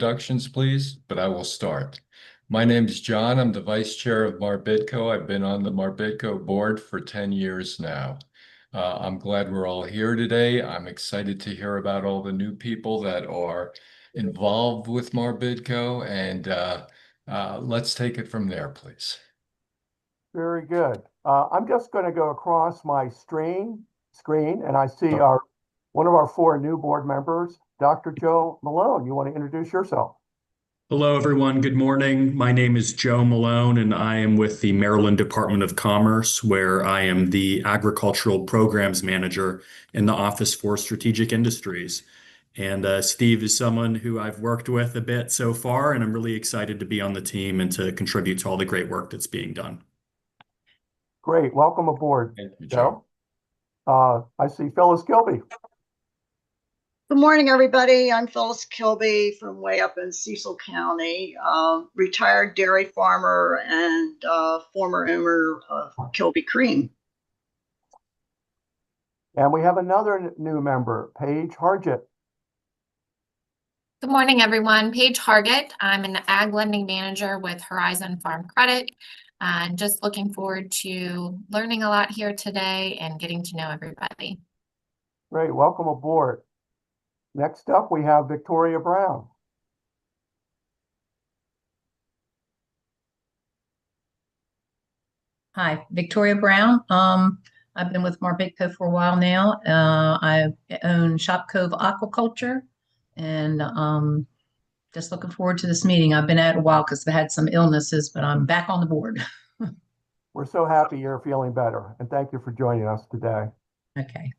introductions, please, but I will start. My name is John. I'm the vice chair of MARBIDCO. I've been on the MARBIDCO board for 10 years now. I'm glad we're all here today. I'm excited to hear about all the new people that are involved with MARBIDCO, and let's take it from there, please. Very good. I'm just going to go across my screen, and I see one of our four new board members, Dr. Joe Malone. You want to introduce yourself? Hello, everyone. Good morning. My name is Joe Malone, and I am with the Maryland Department of Commerce, where I am the Agricultural Programs Manager in the Office for Strategic Industries. And Steve is someone who I've worked with a bit so far, and I'm really excited to be on the team and to contribute to all the great work that's being done. Great. Welcome aboard, Thank you, Joe. I see Phyllis Kilby. Good morning, everybody. I'm Phyllis Kilby from way up in Cecil County, retired dairy farmer and former owner of Kilby Cream. And we have another new member, Paige Hargett. Good morning, everyone. Paige Hargett. I'm an ag lending manager with Horizon Farm Credit. And just looking forward to learning a lot here today and getting to know everybody. Great. Welcome aboard. Next up, we have Victoria Brown. Hi, Victoria Brown. I've been with MARBIDCO for a while now. I own Shop Cove Aquaculture, and just looking forward to this meeting. I've been out a while because I had some illnesses, but I'm back on the board. We're so happy you're feeling better, and thank you for joining us today. Okay.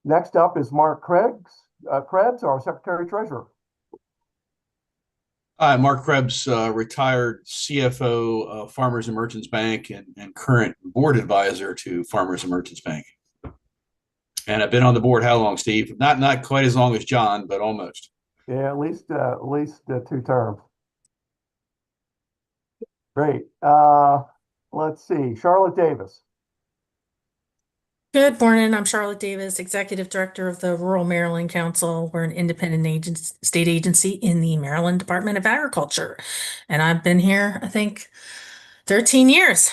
Next up is Mark Krebs, our Secretary Treasurer. Hi, Mark Krebs, retired CFO of Farmers and Merchants Bank and current board advisor to Farmers and Merchants Bank. And I've been on the board how long, Steve? Not quite as long as John, but almost. Yeah, at least 2 terms. Great. Let's see, Charlotte Davis. Good morning. I'm Charlotte Davis, Executive Director of the Rural Maryland Council. We're an independent state agency in the Maryland Department of Agriculture. And I've been here, I think, 13 years.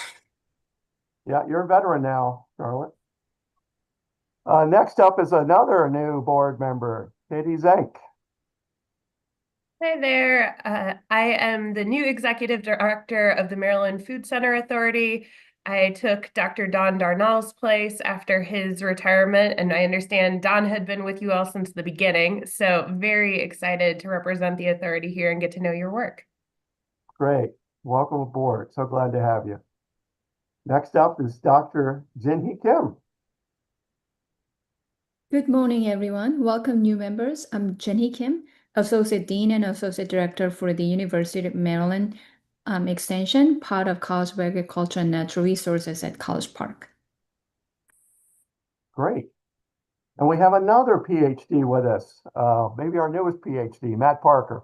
Yeah, you're a veteran now, Charlotte. Next up is another new board member, Katie Zank. Hi there. I am the new Executive Director of the Maryland Food Center Authority. I took Dr. Don Darnall's place after his retirement, and I understand Don had been with you all since the beginning. So very excited to represent the authority here and get to know your work. Great. Welcome aboard. So glad to have you. Next up is Dr. Jinhee Kim. Good morning, everyone. Welcome, new members. I'm Jinhee Kim, Associate Dean and Associate Director for the University of Maryland Extension, part of College of Agriculture and Natural Resources at College Park. Great. And we have another PhD with us, maybe our newest PhD, Matt Parker.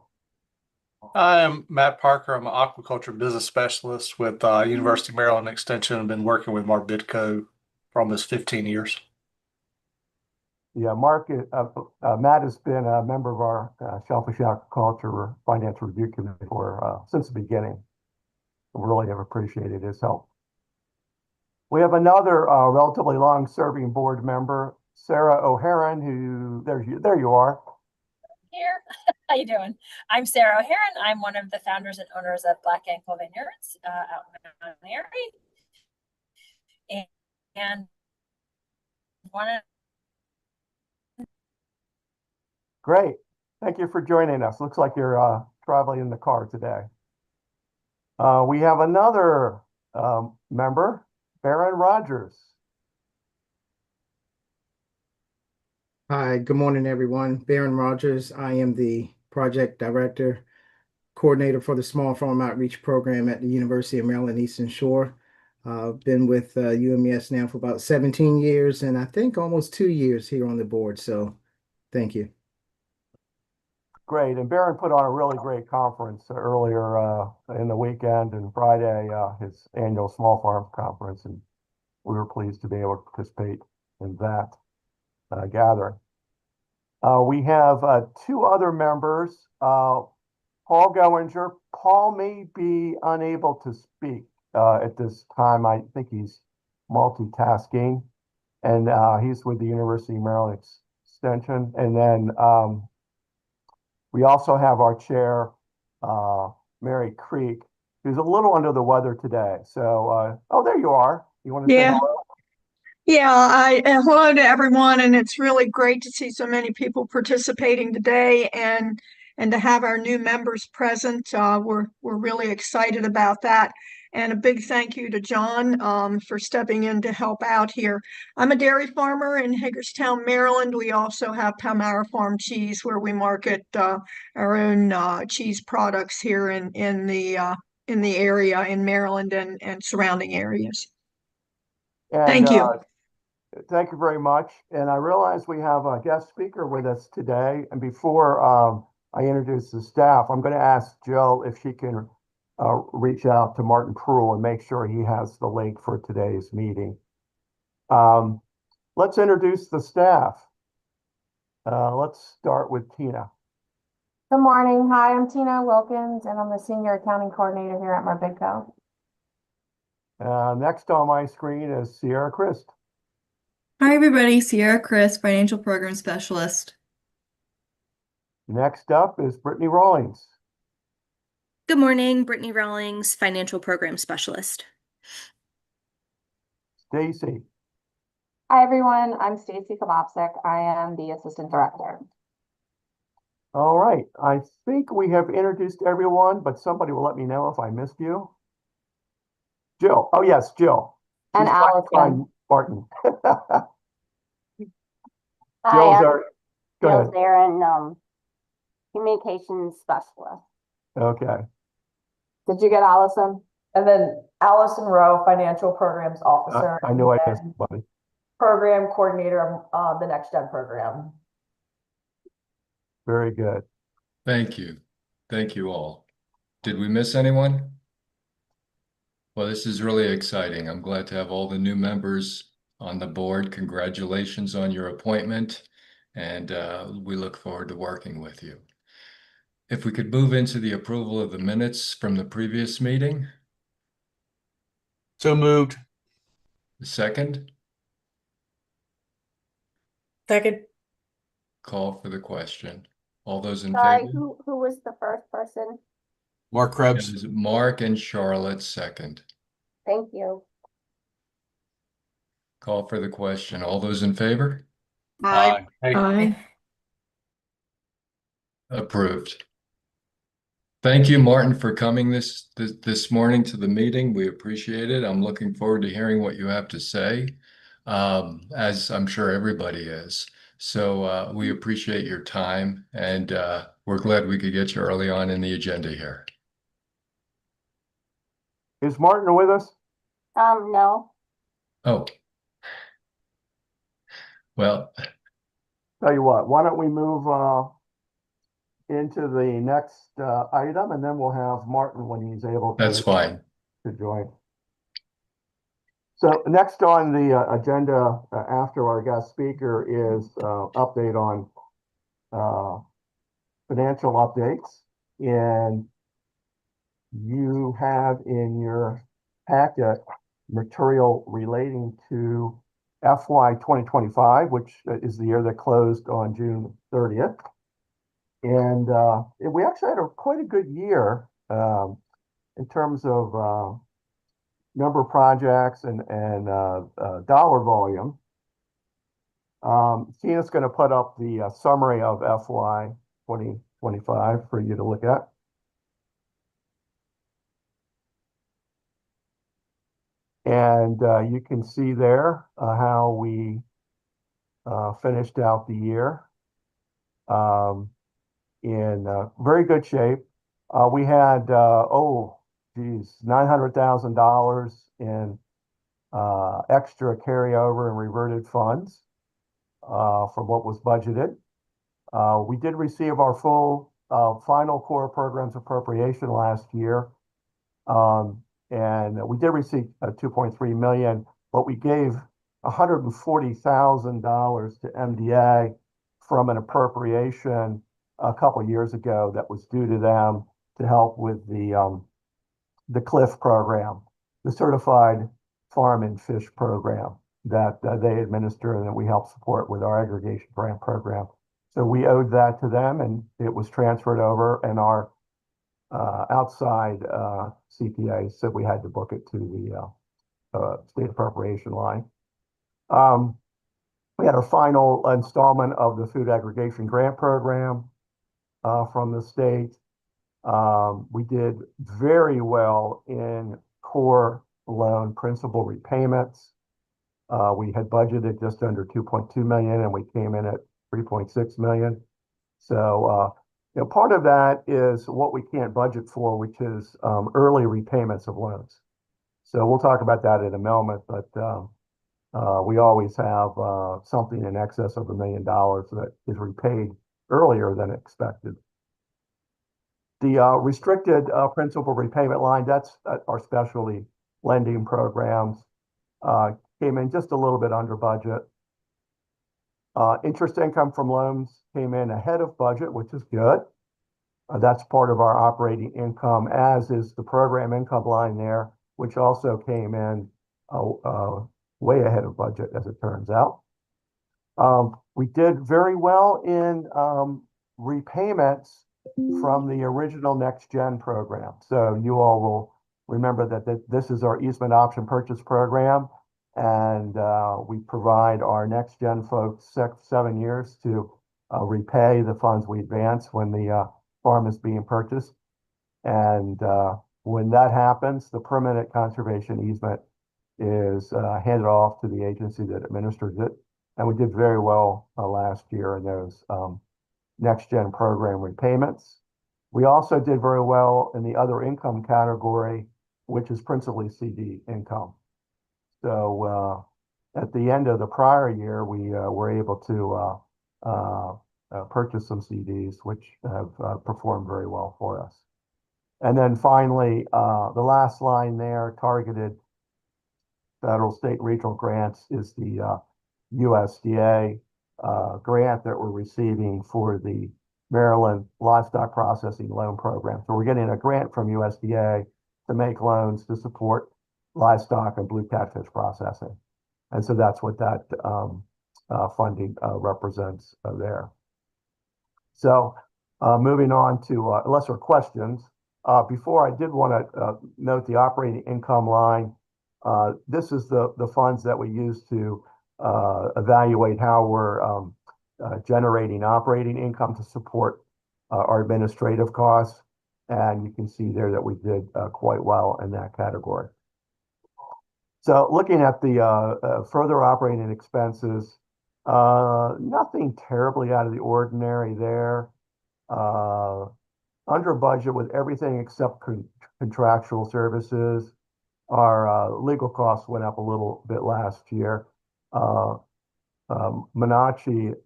I'm Matt Parker. I'm an aquaculture business specialist with University of Maryland Extension. I've been working with MARBIDCO for almost 15 years. Yeah, Matt has been a member of our Shellfish Aquaculture Finance Review Committee since the beginning. We really have appreciated his help. We have another relatively long-serving board member, Sarah O'Haron, who, there you are. Here. How you doing? I'm Sarah O'Haron. I'm one of the founders and owners of Black Ankle Vineyards out in Mount Airy. And one of Great. Thank you for joining us. Looks like you're traveling in the car today. We have another member, Baron Rogers. Hi, good morning, everyone. Baron Rogers. I am the project director, coordinator for the Small Farm Outreach Program at the University of Maryland Eastern Shore. Been with UMES now for about 17 years, and I think almost 2 years here on the board. So thank you. Great. And Baron put on a really great conference earlier in the weekend and Friday, his annual Small Farms Conference. And we were pleased to be able to participate in that gathering. We have two other members, Paul Goinger. Paul may be unable to speak at this time. I think he's multitasking, and he's with the University of Maryland Extension. And then we also have our chair, Mary Creek, who's a little under the weather today. So, oh, there you are. You want to say Yeah. hello? Yeah, hello to everyone, and it's really great to see so many people participating today and to have our new members present. We're really excited about that. And a big thank you to John for stepping in to help out here. I'm a dairy farmer in Hagerstown, Maryland. We also have Palmyra Farm Cheese, where we market our own cheese products here in the area in Maryland and surrounding areas. And, thank you. Thank you very much. And I realize we have a guest speaker with us today. And before I introduce the staff, I'm going to ask Jill if she can reach out to Martin Pruill and make sure he has the link for today's meeting. Let's introduce the staff. Let's start with Tina. Good morning. Hi, I'm Tina Wilkins, and I'm the Senior Accounting Coordinator here at MARBIDCO. Next on my screen is Sierra Christ. Hi, everybody. Sierra Chris, Financial Program Specialist. Next up is Brittany Rawlings. Good morning, Brittany Rawlings, Financial Program Specialist. Stacy. Hi, everyone. I'm Stacy Kobopsik. I am the Assistant Director. All right. I think we have introduced everyone, but somebody will let me know if I missed you. Jill. Oh, yes, Jill. And Allison. Martin. Hi, Jill's I'm go Jill ahead. Zarin, Communications Specialist. Okay. Did you get Allison? And then Allison Rowe, Financial Programs Officer. I knew I and missed somebody. Program Coordinator of the Next Gen program. Very good. Thank you. Thank you all. Did we miss anyone? Well, this is really exciting. I'm glad to have all the new members on the board. Congratulations on your appointment, and we look forward to working with you. If we could move into the approval of the minutes from the previous meeting. So moved. The second, Second. call for the question. All those in Sorry, favor? who was the first person? Mark It Krebs. was Mark and Charlotte second. Thank you. Call for the question. All those in favor? Aye. Aye. Approved. Thank you, Martin, for coming this morning to the meeting. We appreciate it. I'm looking forward to hearing what you have to say, as I'm sure everybody is. So we appreciate your time, and we're glad we could get you early on in the agenda here. Is Martin with us? No. Oh. Well, Tell you what, why don't we move into the next item, and then we'll have Martin when he's able that's fine. to join. So next on the agenda after our guest speaker is update on financial updates. And you have in your packet material relating to FY 2025, which is the year that closed on June 30th. And we actually had quite a good year in terms of number of projects and dollar volume. Tina's going to put up the summary of FY 2025 for you to look at. And you can see there how we finished out the year in very good shape. We had, $900,000 in extra carryover and reverted funds from what was budgeted. We did receive our full final core programs appropriation last year. And we did receive $2.3 million, but we gave $140,000 to MDA from an appropriation a couple of years ago that was due to them to help with the CLIF program, the Certified Farm and Fish program that they administer and that we help support with our aggregation grant program. So we owed that to them, and it was transferred over, and our outside CPA said we had to book it to the state appropriation line. We had our final installment of the food aggregation grant program from the state. We did very well in core loan principal repayments. We had budgeted just under 2.2 million, and we came in at 3.6 million. So, part of that is what we can't budget for, which is early repayments of loans. So we'll talk about that in a moment, but we always have something in excess of $1 million that is repaid earlier than expected. The restricted principal repayment line, that's our specialty lending programs, came in just a little bit under budget. Interest income from loans came in ahead of budget, which is good. That's part of our operating income, as is the program income line there, which also came in way ahead of budget, as it turns out. We did very well in repayments from the original Next Gen program. So you all will remember that this is our easement option purchase program, and we provide our Next Gen folks 7 years to repay the funds we advance when the farm is being purchased. And when that happens, the permanent conservation easement is handed off to the agency that administers it. And we did very well last year in those Next Gen program repayments. We also did very well in the other income category, which is principally CD income. So at the end of the prior year, we were able to purchase some CDs, which have performed very well for us. And then finally, the last line there, targeted federal, state, regional grants, is the USDA grant that we're receiving for the Maryland Livestock Processing Loan Program. So we're getting a grant from USDA to make loans to support livestock and blue catfish processing. And so that's what that funding represents there. So moving on to unless there are questions, before I did want to note the operating income line. This is the funds that we use to evaluate how we're generating operating income to support our administrative costs. And you can see there that we did quite well in that category. So looking at the further operating expenses, nothing terribly out of the ordinary there. Under budget with everything except contractual services. Our legal costs went up a little bit last year. Manachi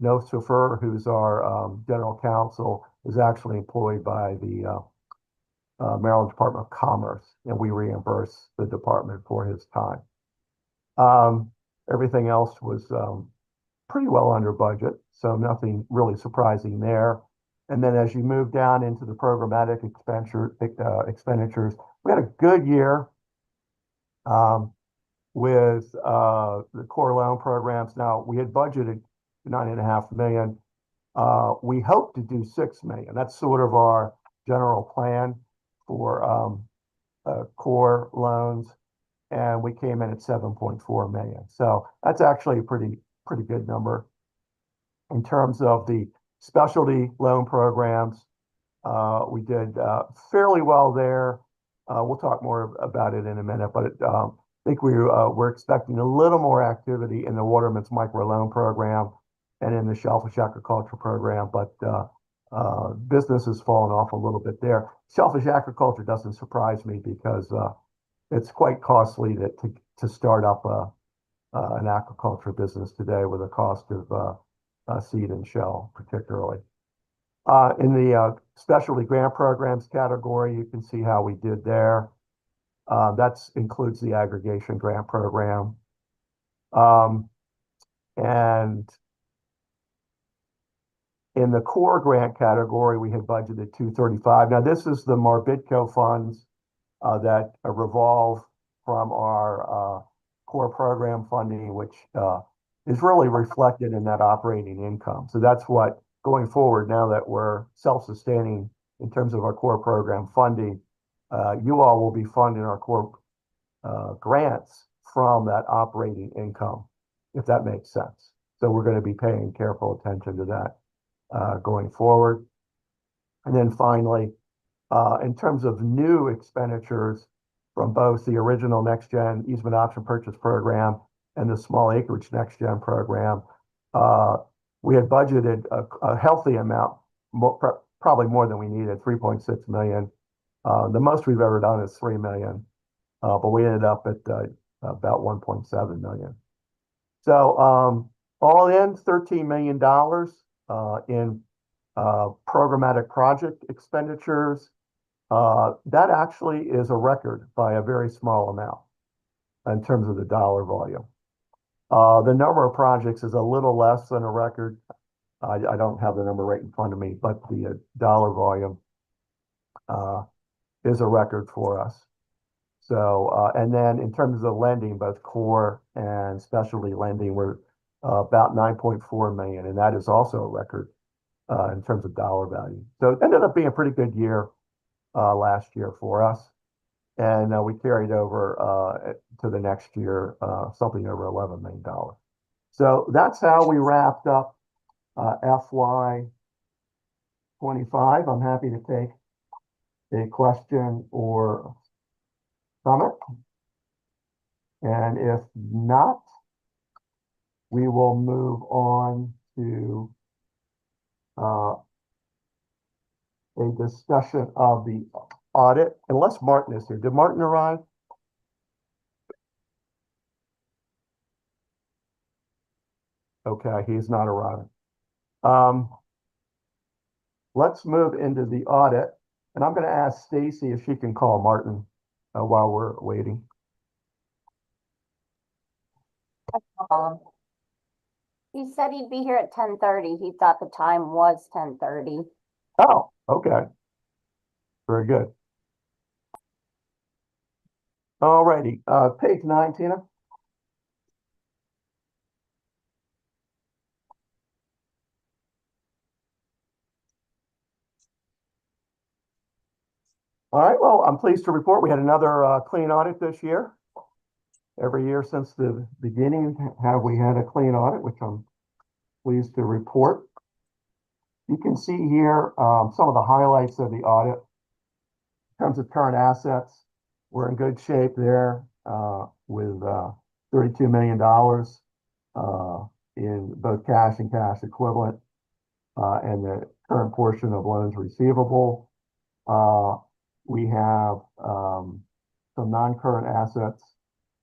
Nosofer, who's our general counsel, is actually employed by the Maryland Department of Commerce, and we reimburse the department for his time. Everything else was pretty well under budget, so nothing really surprising there. And then as you move down into the programmatic expenditures, we had a good year with the core loan programs. Now, we had budgeted $9.5 million. We hope to do $6 million. That's sort of our general plan for core loans, and we came in at 7.4 million. So that's actually a pretty good number. In terms of the specialty loan programs, we did fairly well there. We'll talk more about it in a minute, but I think we're expecting a little more activity in the Waterman's microloan program and in the shellfish aquaculture program, but business has fallen off a little bit there. Shellfish aquaculture doesn't surprise me because it's quite costly to start up an aquaculture business today with the cost of seed and shell, particularly. In the specialty grant programs category, you can see how we did there. That includes the aggregation grant program. And In the core grant category, we had budgeted 235. Now, this is the MARBIDCO funds that revolve from our core program funding, which is really reflected in that operating income. So that's what, going forward, now that we're self-sustaining in terms of our core program funding, you all will be funding our core grants from that operating income, if that makes sense. So we're going to be paying careful attention to that going forward. And then finally, in terms of new expenditures from both the original Next Gen Easement Option Purchase Program and the Small Acreage Next Gen Program, we had budgeted a healthy amount, probably more than we needed, 3.6 million. The most we've ever done is 3 million, but we ended up at about 1.7 million. So all in, $13 million in programmatic project expenditures. That actually is a record by a very small amount in terms of the dollar volume. The number of projects is a little less than a record. I don't have the number right in front of me, but the dollar volume is a record for us. So, and then in terms of lending, both core and specialty lending, we're about 9.4 million, and that is also a record in terms of dollar value. So it ended up being a pretty good year last year for us. And we carried over to the next year something over $11 million. So that's how we wrapped up FY 25. I'm happy to take a question or comment. And if not, we will move on to a discussion of the audit, unless Martin is here. Did Martin arrive? Okay, he's not arriving. Let's move into the audit, and I'm going to ask Stacy if she can call Martin while we're waiting. He said he'd be here at 10:30. He thought the time was 10:30. Oh, okay. Very good. All righty. Page 9, Tina. All right. Well, I'm pleased to report we had another clean audit this year. Every year since the beginning have we had a clean audit, which I'm pleased to report. You can see here some of the highlights of the audit. In terms of current assets, we're in good shape there with $32 million in both cash and cash equivalent and the current portion of loans receivable. We have some non-current assets,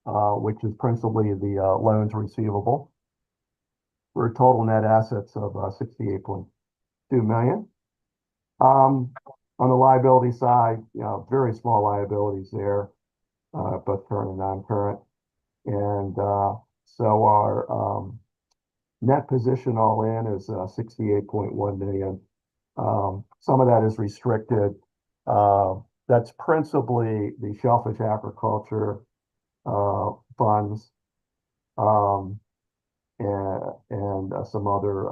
which is principally the loans receivable. For total net assets of 68.2 million. On the liability side, very small liabilities there, both current and non-current. And so our net position all in is 68.1 million. Some of that is restricted. That's principally the shellfish aquaculture funds and some other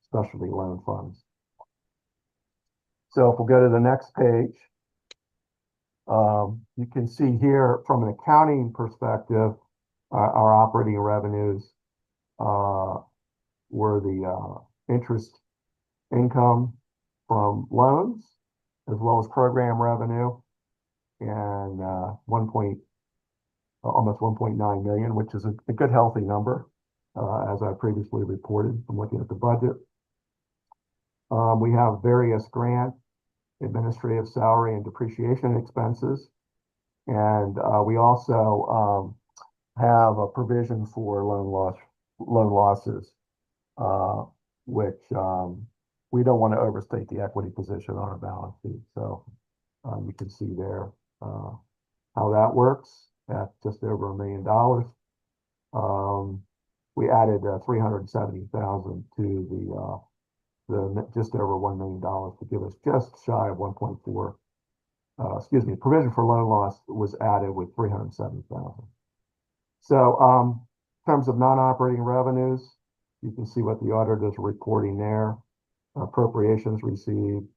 specialty loan funds. So if we'll go to the next page, you can see here from an accounting perspective, our operating revenues were the interest income from loans, as well as program revenue, and almost 1.9 million, which is a good, healthy number, as I previously reported from looking at the budget. We have various grant, administrative, salary, and depreciation expenses. And we also have a provision for loan losses, which we don't want to overstate the equity position on our balance sheet. So you can see there how that works at just over $1 million. We added 370,000 to just over $1 million to give us just shy of 1.4. Provision for loan loss was added with 307,000. So in terms of non-operating revenues, you can see what the auditors are reporting there. Appropriations received,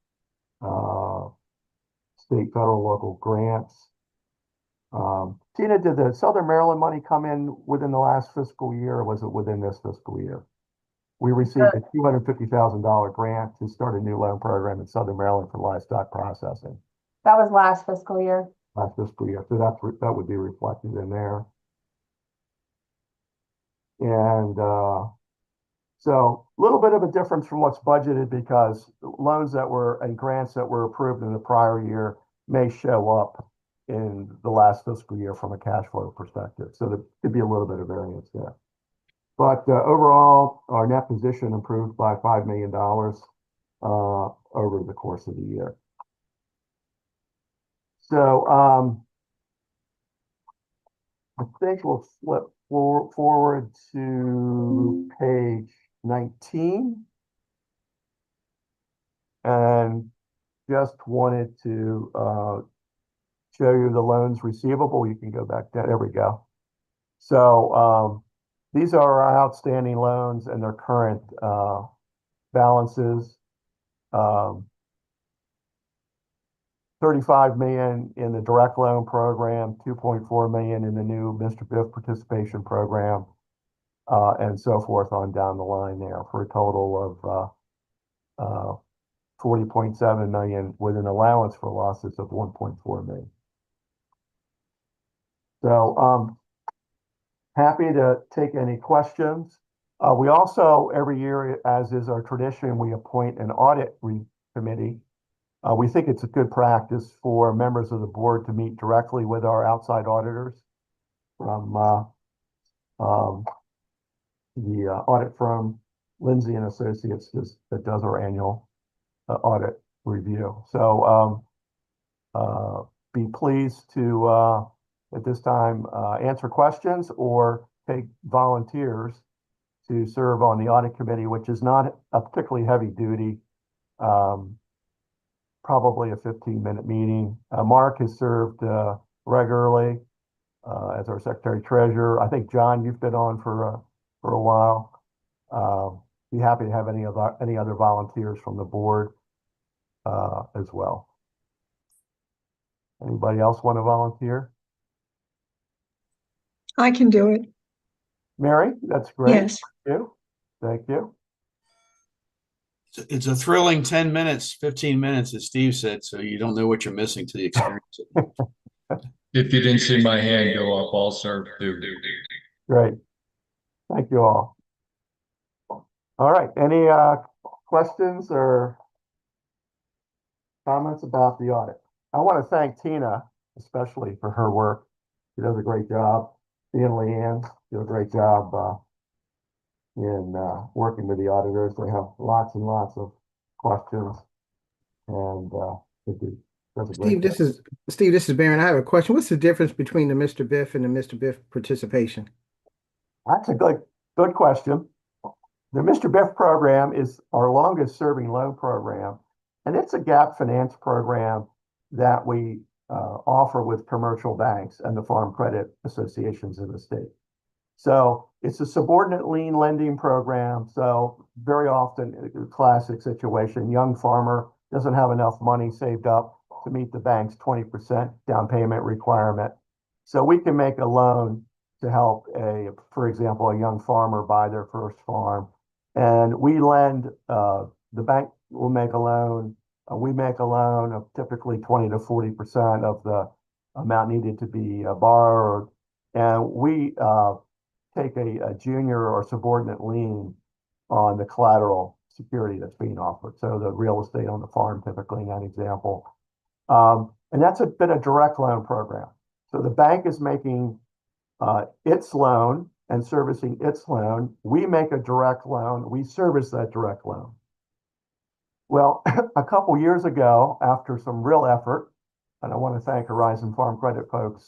state, federal, local grants. Tina, did the Southern Maryland money come in within the last fiscal year, or was it within this fiscal year? We received a $250,000 grant to start a new loan program in Southern Maryland for livestock processing. That was last fiscal year. Last fiscal year, so that would be reflected in there. And so a little bit of a difference from what's budgeted, because loans that were and grants that were approved in the prior year may show up in the last fiscal year from a cash flow perspective. So there could be a little bit of variance there. But overall, our net position improved by $5 million over the course of the year. So I think we'll flip forward to page 19. And just wanted to show you the loans receivable. You can go back there. There we go. So these are our outstanding loans and their current balances. 35 million in the direct loan program, 2.4 million in the new Mr. Biff participation program, and so forth on down the line there, for a total of 40.7 million with an allowance for losses of 1.4 million. So happy to take any questions. We also, every year, as is our tradition, we appoint an audit committee. We think it's a good practice for members of the board to meet directly with our outside auditors from the audit firm, Lindsay and Associates, that does our annual audit review. So be pleased to, at this time, answer questions or take volunteers to serve on the audit committee, which is not a particularly heavy duty. Probably a 15-minute meeting. Mark has served regularly as our secretary treasurer. I think, John, you've been on for a while. Be happy to have any other volunteers from the board as well. Anybody else want to volunteer? I can do it. Mary, that's great. Yes. Thank you. Thank you. It's a thrilling 10 minutes, 15 minutes, as Steve said, so you don't know what you're missing to the experience. If you didn't see my hand go up, I'll serve too. Great. Thank you all. All right. Any questions or comments about the audit? I want to thank Tina, especially for her work. She does a great job. She and Leanne do a great job in working with the auditors. They have lots and lots of questions, and Steve, this is Baron. I have a question. What's the difference between the Mr. Biff and the Mr. Biff participation? That's a good question. The Mr. Biff program is our longest serving loan program, and it's a gap finance program that we offer with commercial banks and the farm credit associations in the state. So it's a subordinate lien lending program. So very often, a classic situation, young farmer doesn't have enough money saved up to meet the bank's 20% down payment requirement. So we can make a loan to help for example, a young farmer buy their first farm. And we lend, the bank will make a loan. We make a loan of typically 20 to 40% of the amount needed to be borrowed. And we take a junior or subordinate lien on the collateral security that's being offered. So the real estate on the farm, typically in that example. And that's been a direct loan program. So the bank is making its loan and servicing its loan. We make a direct loan. We service that direct loan. Well, a couple years ago, after some real effort, and I want to thank Horizon Farm Credit folks,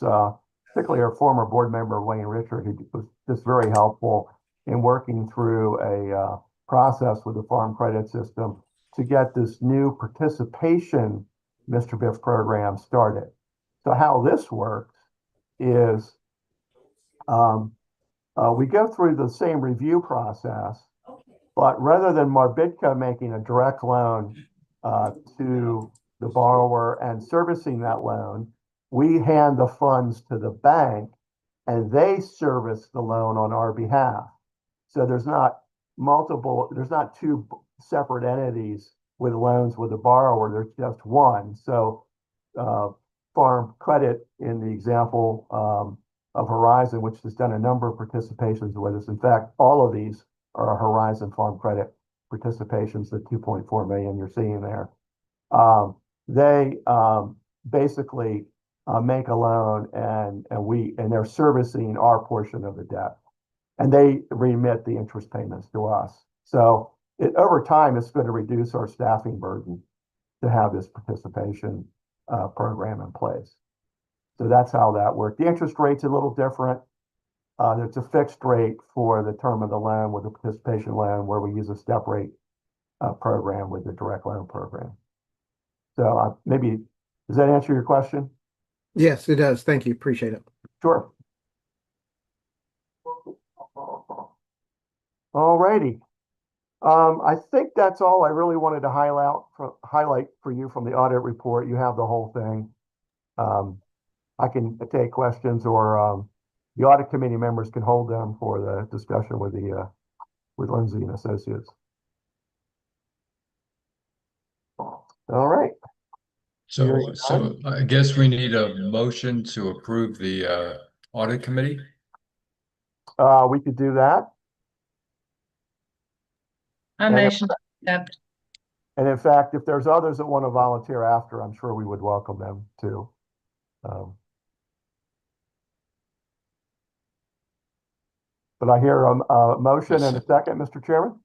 particularly our former board member, Wayne Richard, who was just very helpful in working through process with the farm credit system to get this new participation Mr. Biff program started. So how this works is we go through the same review process, but rather than MARBIDCO making a direct loan to the borrower and servicing that loan, we hand the funds to the bank and they service the loan on our behalf. So there's not two separate entities with loans with the borrower, there's just one. So farm credit in the example of Horizon, which has done a number of participations with us. In fact, all of these are Horizon farm credit participations, the 2.4 million you're seeing there. They basically make a loan and they're servicing our portion of the debt, and they remit the interest payments to us. So over time, it's going to reduce our staffing burden to have this participation program in place. So that's how that works. The interest rate's a little different. It's a fixed rate for the term of the loan with a participation loan, where we use a step rate program with the direct loan program. So maybe, does that answer your question? Yes, it does. Thank you. Appreciate it. Sure. All righty. I think that's all I really wanted to highlight for you from the audit report. You have the whole thing. I can take questions, or the audit committee members can hold them for the discussion with Lindsay and Associates. All right. So I guess we need a motion to approve the audit committee. We could do that. I motion to accept. And in fact, if there's others that want to volunteer after, I'm sure we would welcome them too. But I hear a motion and a second, Mr. Chairman.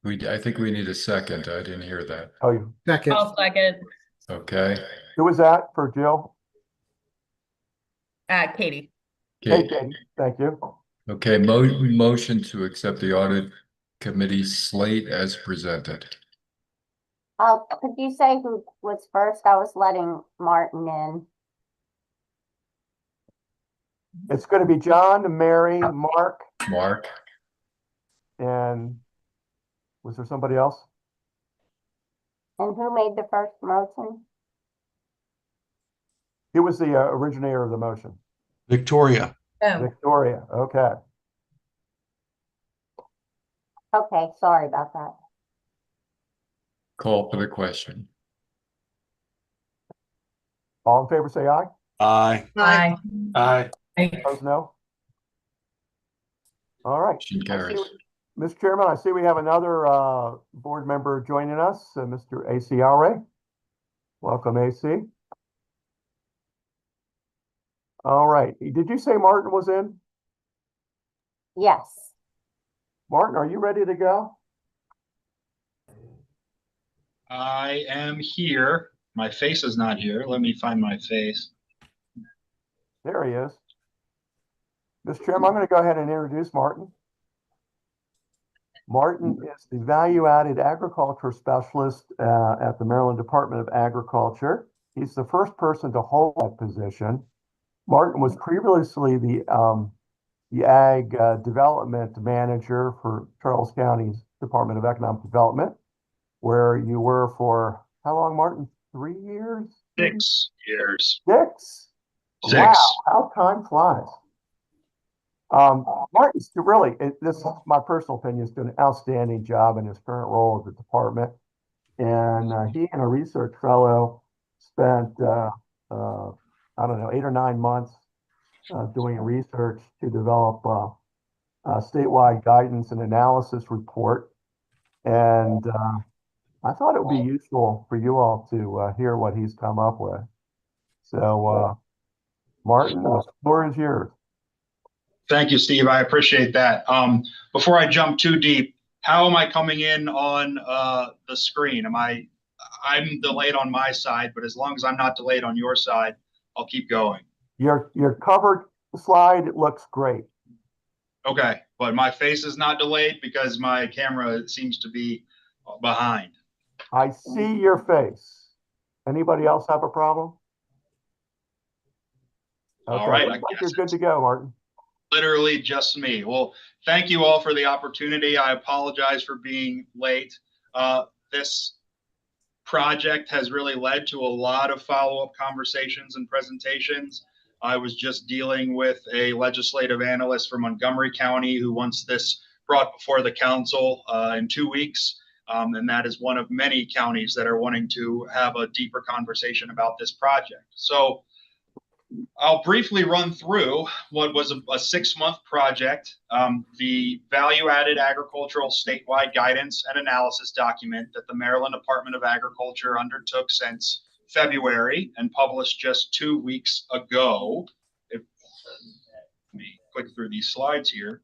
I think we need a second. I didn't hear that. Oh, you second. I'll second. Okay. Who was that for Jill? Katie. Hey, Katie. Thank you. Okay, motion to accept the audit committee slate as presented. Could you say who was first? I was letting Martin in. It's going to be John, Mary, Mark. And was there somebody else? And who made the first motion? He was the originator of the motion. Victoria. Oh. Victoria. Okay. Okay, sorry about that. Call for the question. All in favor, say aye. Aye. Aye. Aye. Opposed, no. All right. Motion carries. Mr. Chairman, I see we have another board member joining us, Mr. A.C. Alray. Welcome, A.C. All right. Did you say Martin was in? Yes. Martin, are you ready to go? I am here. My face is not here. Let me find my face. There he is. Mr. Chairman, I'm going to go ahead and introduce Martin. Martin is the value-added agriculture specialist at the Maryland Department of Agriculture. He's the first person to hold that position. Martin was previously the Ag Development Manager for Charles County's Department of Economic Development, where you were for how long, Martin? 3 years? 6 years. 6? Wow, how time flies. Martin's really, this is my personal opinion, is doing an outstanding job in his current role at the department. And he and a research fellow spent, I don't know, 8 or 9 months doing research to develop a statewide guidance and analysis report. And I thought it would be useful for you all to hear what he's come up with. So, Martin, the floor is yours. Thank you, Steve. I appreciate that. Before I jump too deep, how am I coming in on the screen? I'm delayed on my side, but as long as I'm not delayed on your side, I'll keep going. Your covered slide, it looks great. Okay. but my face is not delayed because my camera seems to be behind. I see your face. Anybody else have a problem? All Okay, right, looks like you're good to go, Martin. Literally just me. Well, thank you all for the opportunity. I apologize for being late. This project has really led to a lot of follow-up conversations and presentations. I was just dealing with a legislative analyst from Montgomery County who wants this brought before the council in 2 weeks. And that is one of many counties that are wanting to have a deeper conversation about this project. So I'll briefly run through what was a 6-month project, the value-added agricultural statewide guidance and analysis document that the Maryland Department of Agriculture undertook since February and published just 2 weeks ago. Let me click through these slides here.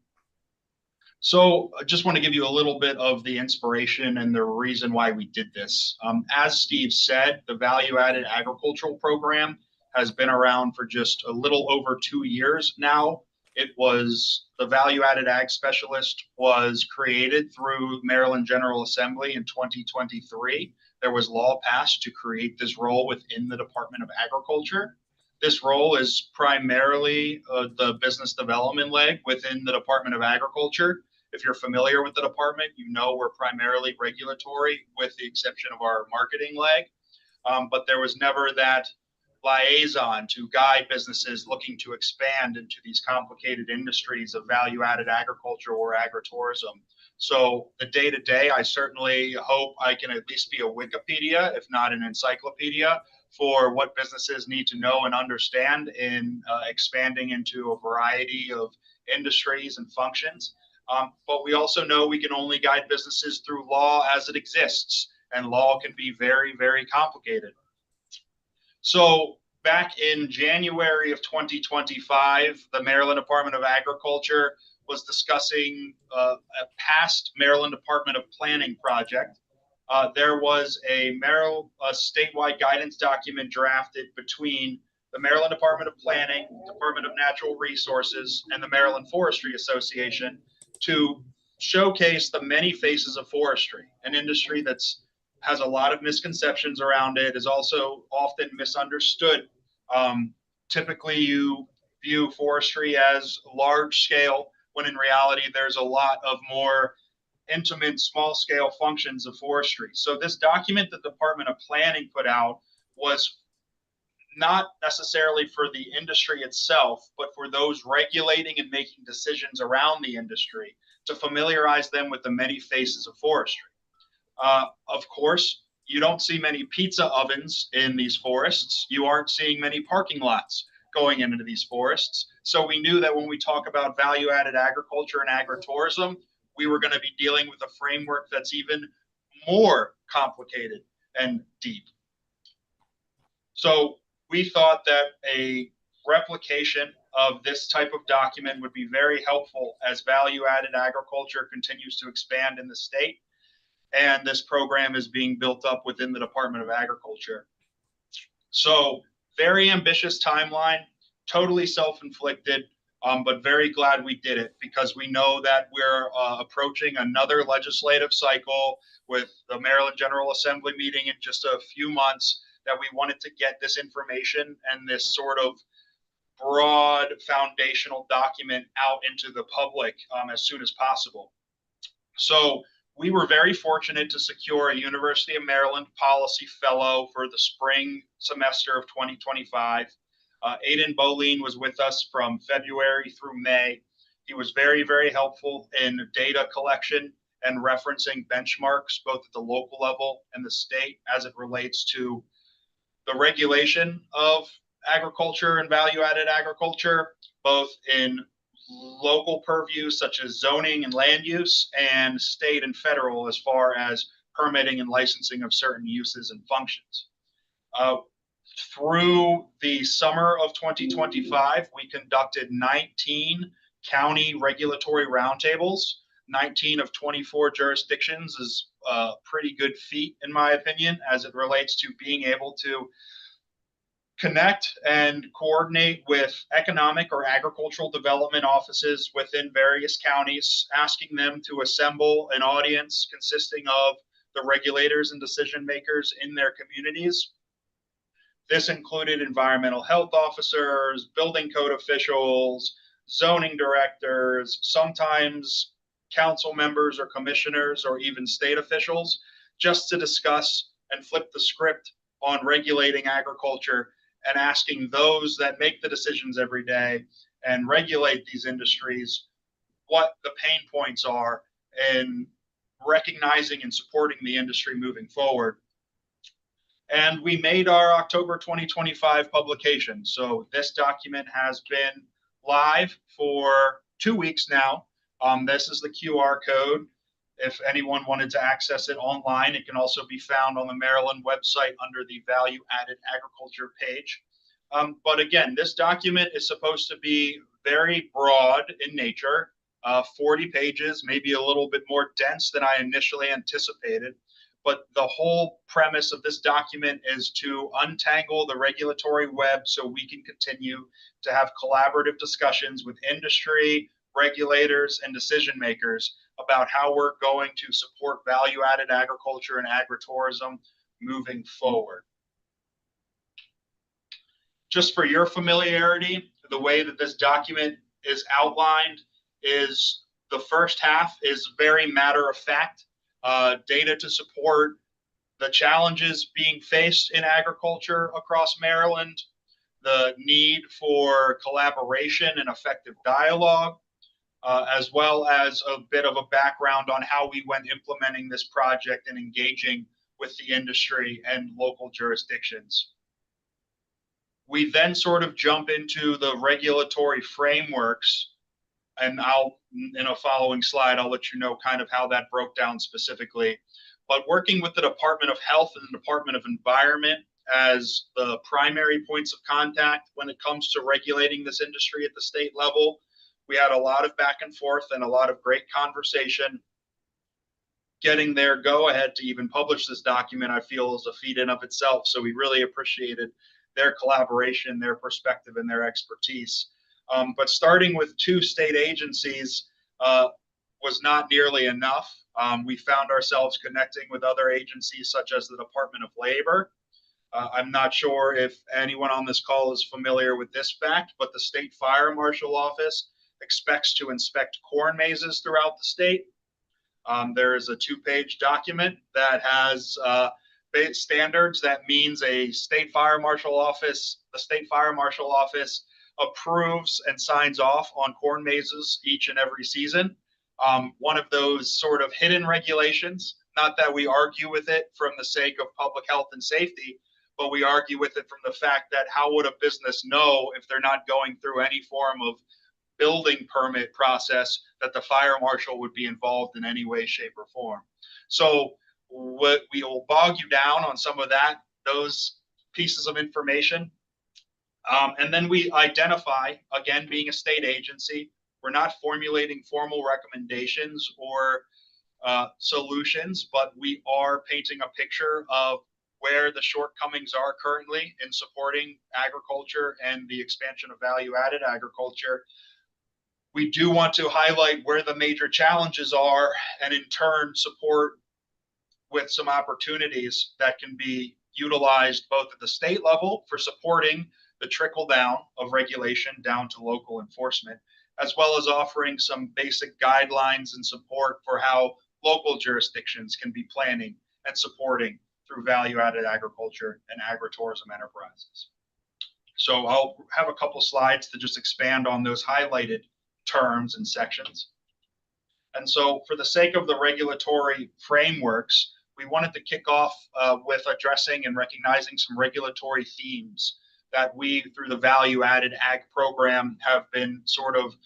So I just want to give you a little bit of the inspiration and the reason why we did this. As Steve said, the value-added agricultural program has been around for just a little over 2 years now. It was the value-added ag specialist was created through Maryland General Assembly in 2023. There was law passed to create this role within the Department of Agriculture. This role is primarily the business development leg within the Department of Agriculture. If you're familiar with the department, you know we're primarily regulatory with the exception of our marketing leg. But there was never that liaison to guide businesses looking to expand into these complicated industries of value-added agriculture or agritourism. So the day-to-day, I certainly hope I can at least be a Wikipedia, if not an encyclopedia, for what businesses need to know and understand in expanding into a variety of industries and functions. But we also know we can only guide businesses through law as it exists, and law can be very, very complicated. So back in January of 2025, the Maryland Department of Agriculture was discussing a past Maryland Department of Planning project. There was a statewide guidance document drafted between the Maryland Department of Planning, Department of Natural Resources, and the Maryland Forestry Association to showcase the many faces of forestry, an industry that's has a lot of misconceptions around it, is also often misunderstood. Typically, you view forestry as large scale, when in reality, there's a lot of more intimate, small scale functions of forestry. So this document that the Department of Planning put out was not necessarily for the industry itself, but for those regulating and making decisions around the industry to familiarize them with the many faces of forestry. Of course, you don't see many pizza ovens in these forests. You aren't seeing many parking lots going into these forests. So we knew that when we talk about value-added agriculture and agritourism, we were going to be dealing with a framework that's even more complicated and deep. So we thought that a replication of this type of document would be very helpful as value-added agriculture continues to expand in the state. And this program is being built up within the Department of Agriculture. So very ambitious timeline, totally self-inflicted, but very glad we did it because we know that we're approaching another legislative cycle with the Maryland General Assembly meeting in just a few months, that we wanted to get this information and this sort of broad foundational document out into the public as soon as possible. So we were very fortunate to secure a University of Maryland Policy Fellow for the spring semester of 2025. Aidan Boleen was with us from February through May. He was very, very helpful in data collection and referencing benchmarks, both at the local level and the state, as it relates to the regulation of agriculture and value-added agriculture, both in local purviews such as zoning and land use, and state and federal as far as permitting and licensing of certain uses and functions. Through the summer of 2025, we conducted 19 county regulatory roundtables. 19 of 24 jurisdictions is a pretty good feat, in my opinion, as it relates to being able to connect and coordinate with economic or agricultural development offices within various counties, asking them to assemble an audience consisting of the regulators and decision makers in their communities. This included environmental health officers, building code officials, zoning directors, sometimes council members or commissioners or even state officials, just to discuss and flip the script on regulating agriculture and asking those that make the decisions every day and regulate these industries what the pain points are in recognizing and supporting the industry moving forward. And we made our October 2025 publication. So this document has been live for 2 weeks now. This is the QR code. If anyone wanted to access it online, it can also be found on the Maryland website under the Value Added Agriculture page. But again, this document is supposed to be very broad in nature, 40 pages, maybe a little bit more dense than I initially anticipated. But the whole premise of this document is to untangle the regulatory web so we can continue to have collaborative discussions with industry, regulators, and decision makers about how we're going to support value-added agriculture and agritourism moving forward. Just for your familiarity, the way that this document is outlined is the first half is very matter of fact. Data to support the challenges being faced in agriculture across Maryland, the need for collaboration and effective dialogue, as well as a bit of a background on how we went implementing this project and engaging with the industry and local jurisdictions. We then sort of jump into the regulatory frameworks, and in a following slide, I'll let you know kind of how that broke down specifically. But working with the Department of Health and the Department of Environment as the primary points of contact when it comes to regulating this industry at the state level, we had a lot of back and forth and a lot of great conversation. Getting their go-ahead to even publish this document, I feel, is a feat in of itself. So we really appreciated their collaboration, their perspective, and their expertise. But starting with 2 state agencies was not nearly enough. We found ourselves connecting with other agencies such as the Department of Labor. I'm not sure if anyone on this call is familiar with this fact, but the State Fire Marshal Office expects to inspect corn mazes throughout the state. There is a 2-page document that has standards. That means the State Fire Marshal Office approves and signs off on corn mazes each and every season. One of those sort of hidden regulations, not that we argue with it from the sake of public health and safety, but we argue with it from the fact that how would a business know if they're not going through any form of building permit process that the fire marshal would be involved in any way, shape, or form. So we will bog you down on some of those pieces of information. And then we identify, again, being a state agency, we're not formulating formal recommendations or solutions, but we are painting a picture of where the shortcomings are currently in supporting agriculture and the expansion of value-added agriculture. We do want to highlight where the major challenges are and in turn support with some opportunities that can be utilized both at the state level for supporting the trickle down of regulation down to local enforcement, as well as offering some basic guidelines and support for how local jurisdictions can be planning and supporting through value-added agriculture and agritourism enterprises. So I'll have a couple slides to just expand on those highlighted terms and sections. And so for the sake of the regulatory frameworks, we wanted to kick off with addressing and recognizing some regulatory themes that we, through the value-added ag program, have been sort of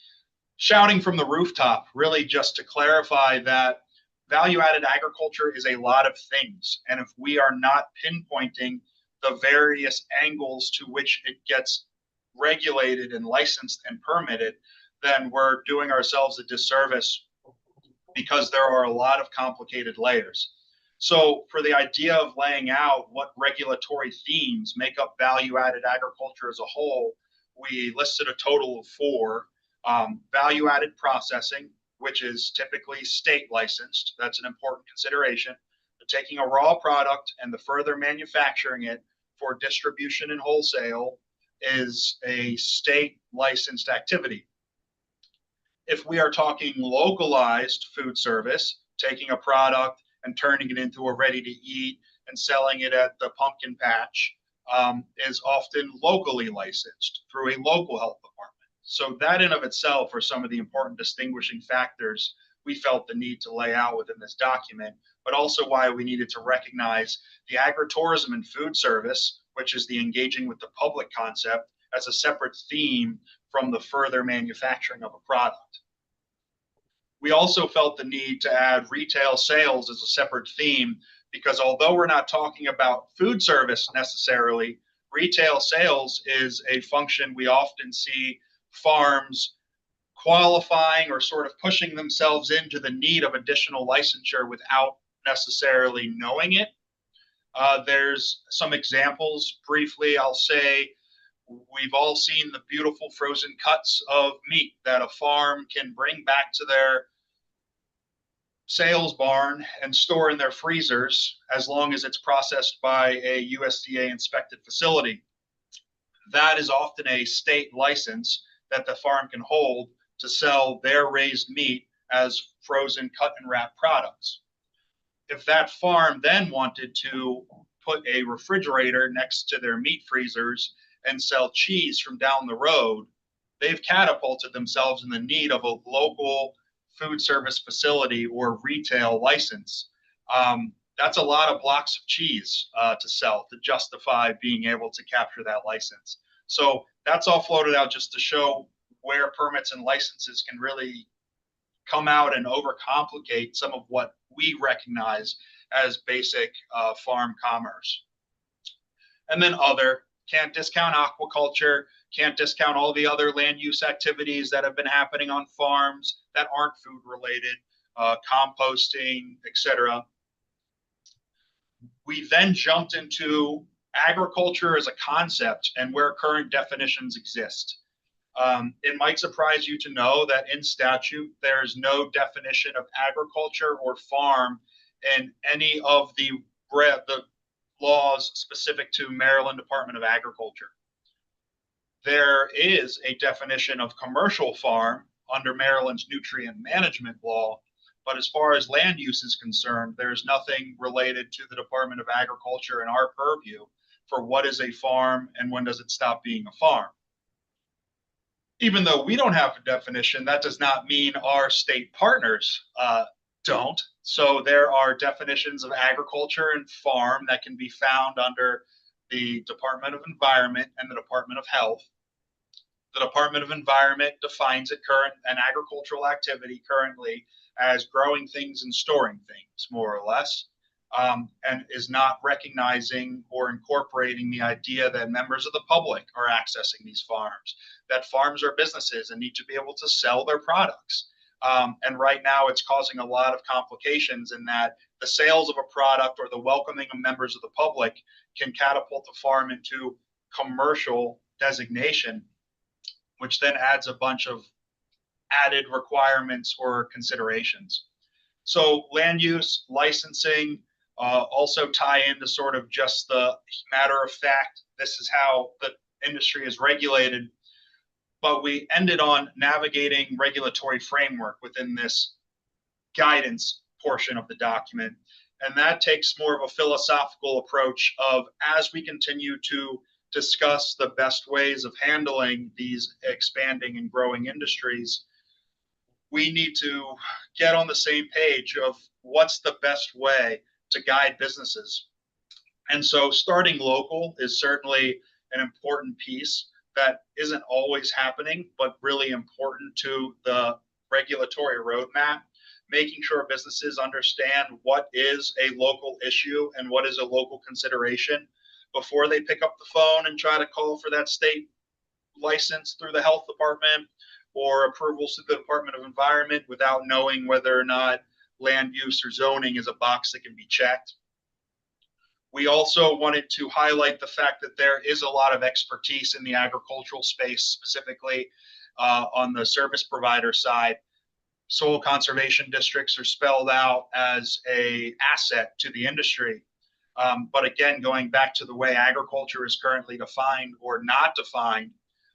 shouting from the rooftop, really just to clarify that value-added agriculture is a lot of things. And if we are not pinpointing the various angles to which it gets regulated and licensed and permitted, then we're doing ourselves a disservice because there are a lot of complicated layers. So for the idea of laying out what regulatory themes make up value-added agriculture as a whole, we listed a total of 4. Value-added processing, which is typically state licensed. That's an important consideration. Taking a raw product and the further manufacturing it for distribution and wholesale is a state licensed activity. If we are talking localized food service, taking a product and turning it into a ready to eat and selling it at the pumpkin patch, is often locally licensed through a local health department. So that in of itself are some of the important distinguishing factors we felt the need to lay out within this document, but also why we needed to recognize the agritourism and food service, which is the engaging with the public concept, as a separate theme from the further manufacturing of a product. We also felt the need to add retail sales as a separate theme, because although we're not talking about food service necessarily, retail sales is a function we often see farms qualifying or sort of pushing themselves into the need of additional licensure without necessarily knowing it. There's some examples. Briefly, I'll say we've all seen the beautiful frozen cuts of meat that a farm can bring back to their sales barn and store in their freezers as long as it's processed by a USDA inspected facility. That is often a state license that the farm can hold to sell their raised meat as frozen cut and wrap products. If that farm then wanted to put a refrigerator next to their meat freezers and sell cheese from down the road, they've catapulted themselves in the need of a local food service facility or retail license. That's a lot of blocks of cheese to sell to justify being able to capture that license. So that's all floated out just to show where permits and licenses can really come out and overcomplicate some of what we recognize as basic farm commerce. And then other, can't discount aquaculture, can't discount all the other land use activities that have been happening on farms that aren't food related, composting, etc. We then jumped into agriculture as a concept and where current definitions exist. It might surprise you to know that in statute, there's no definition of agriculture or farm in any of the laws specific to Maryland Department of Agriculture. There is a definition of commercial farm under Maryland's nutrient management law, but as far as land use is concerned, there's nothing related to the Department of Agriculture in our purview for what is a farm and when does it stop being a farm. Even though we don't have a definition, that does not mean our state partners don't. So there are definitions of agriculture and farm that can be found under the Department of Environment and the Department of Health. The Department of Environment defines an agricultural activity currently as growing things and storing things, more or less, and is not recognizing or incorporating the idea that members of the public are accessing these farms, that farms are businesses and need to be able to sell their products. And right now it's causing a lot of complications in that the sales of a product or the welcoming of members of the public can catapult the farm into commercial designation, which then adds a bunch of added requirements or considerations. So land use, licensing, also tie into sort of just the matter of fact, this is how the industry is regulated. But we ended on navigating regulatory framework within this guidance portion of the document. And that takes more of a philosophical approach of, as we continue to discuss the best ways of handling these expanding and growing industries, we need to get on the same page of what's the best way to guide businesses. And so starting local is certainly an important piece that isn't always happening, but really important to the regulatory roadmap, making sure businesses understand what is a local issue and what is a local consideration before they pick up the phone and try to call for that state license through the health department or approvals through the Department of Environment without knowing whether or not land use or zoning is a box that can be checked. We also wanted to highlight the fact that there is a lot of expertise in the agricultural space, specifically on the service provider side. Soil conservation districts are spelled out as an asset to the industry. But again, going back to the way agriculture is currently defined or not defined,